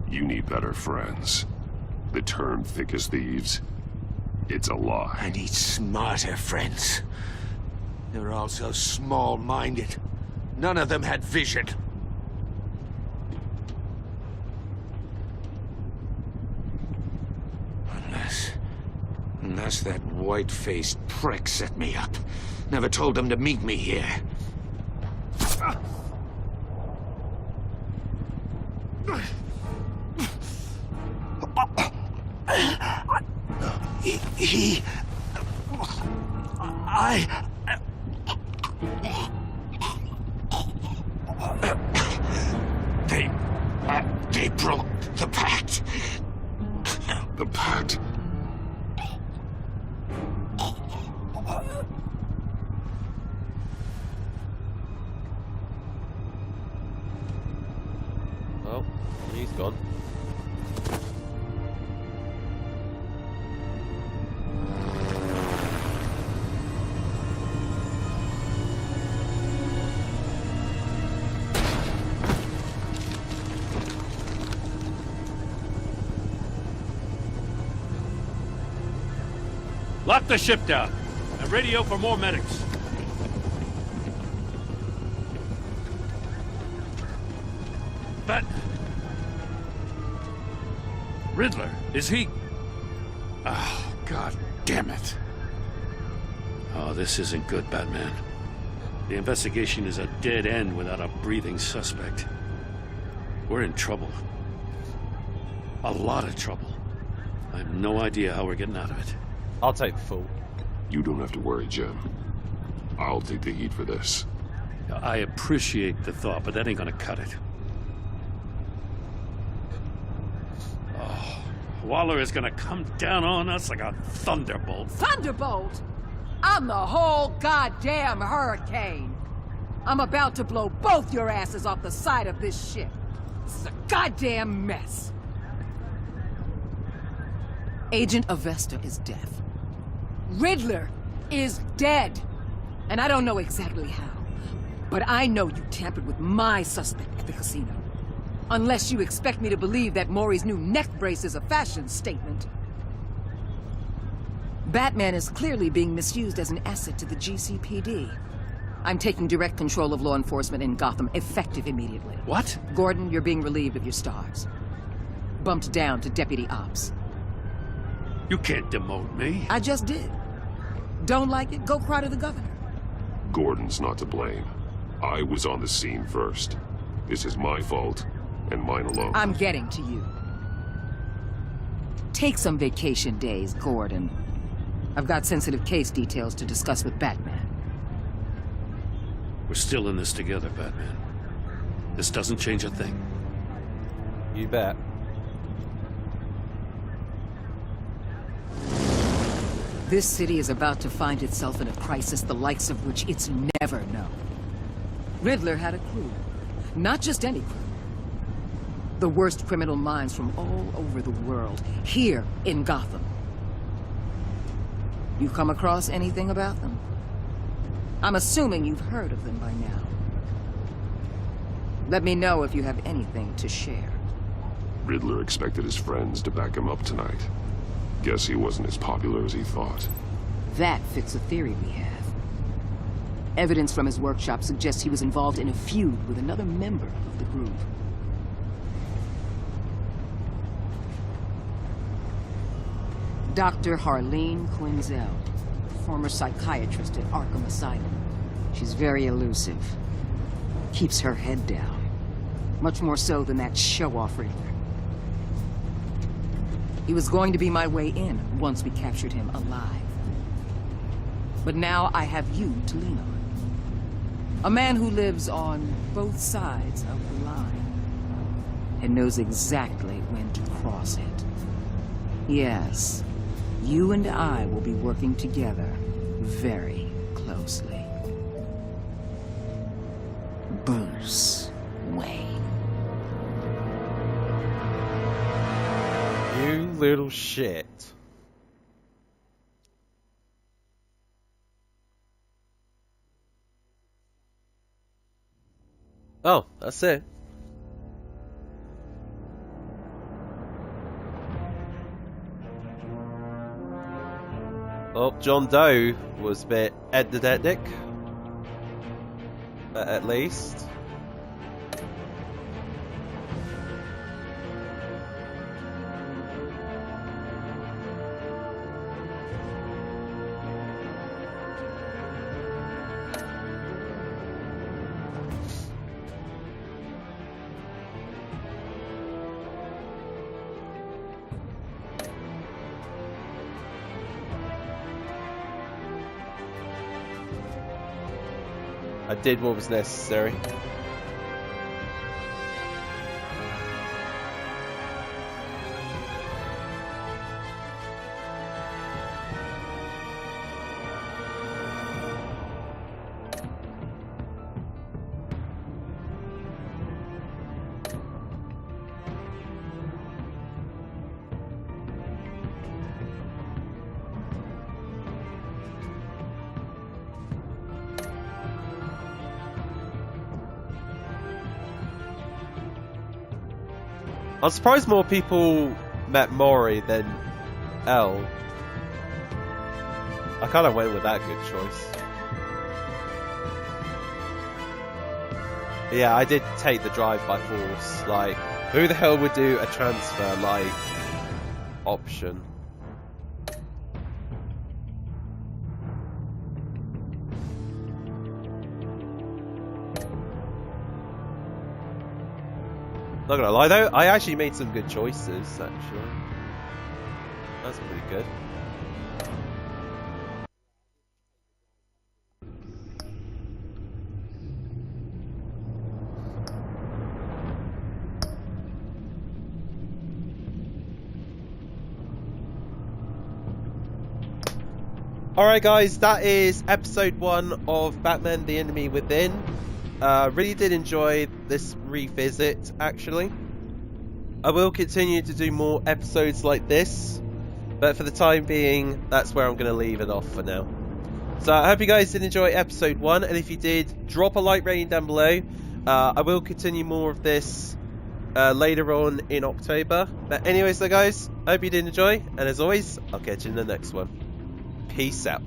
You need better friends. The term thick as thieves, it's a lie. I need smarter friends. They're all so small-minded. None of them had vision. Unless that white-faced prick set me up. Never told them to meet me here. They broke the pact. The pact? Well, he's gone. Lock the ship down and radio for more medics. But Riddler, is he? Oh, God damn it. Oh, this isn't good, Batman. The investigation is a dead end without a breathing suspect. We're in trouble. A lot of trouble. I have no idea how we're getting out of it. I'll take the fall. You don't have to worry, Jim. I'll take the heat for this. I appreciate the thought, but that ain't gonna cut it. Oh, Waller is gonna come down on us like a thunderbolt. Thunderbolt? I'm the whole goddamn hurricane. I'm about to blow both your asses off the side of this ship. This is a goddamn mess. Agent Avesta is deaf. Riddler is dead. And I don't know exactly how. But I know you tampered with my suspect at the casino. Unless you expect me to believe that Maury's new neck brace is a fashion statement. Batman is clearly being misused as an asset to the GCPD. I'm taking direct control of law enforcement in Gotham, effective immediately. What? Gordon, you're being relieved of your stars. Bumped down to Deputy Ops. You can't demote me. I just did. Don't like it? Go cry to the governor. Gordon's not to blame. I was on the scene first. This is my fault, and mine alone. I'm getting to you. Take some vacation days, Gordon. I've got sensitive case details to discuss with Batman. We're still in this together, Batman. This doesn't change a thing. You bet. This city is about to find itself in a crisis the likes of which it's never known. Riddler had a crew. Not just any crew. The worst criminal minds from all over the world, here in Gotham. You come across anything about them? I'm assuming you've heard of them by now. Let me know if you have anything to share. Riddler expected his friends to back him up tonight. Guess he wasn't as popular as he thought. That fits a theory we have. Evidence from his workshop suggests he was involved in a feud with another member of the group. Dr. Harleen Quinzel, former psychiatrist at Arkham Asylum. She's very elusive. Keeps her head down. Much more so than that show-off Riddler. He was going to be my way in once we captured him alive. But now I have you to lean on. A man who lives on both sides of the line and knows exactly when to cross it. Yes, you and I will be working together very closely. Bruce Wayne. You little shit. Oh, that's it. Well, John Doe was a bit epidetic, at least. I did what was necessary. I'm surprised more people met Maury than Elle. I kind of went with that good choice. But yeah, I did take the drive by force. Like, who the hell would do a transfer, like, option? Not gonna lie though, I actually made some good choices, actually. That's pretty good. Alright guys, that is episode 1 of Batman the Enemy Within. Really did enjoy this revisit, actually. I will continue to do more episodes like this, But for the time being, that's where I'm going to leave it off for now. So I hope you guys did enjoy episode 1, and if you did, drop a like rating down below. I will continue more of this later on in October. But anyways though guys, I hope you did enjoy, and as always, I'll catch you in the next one. Peace out.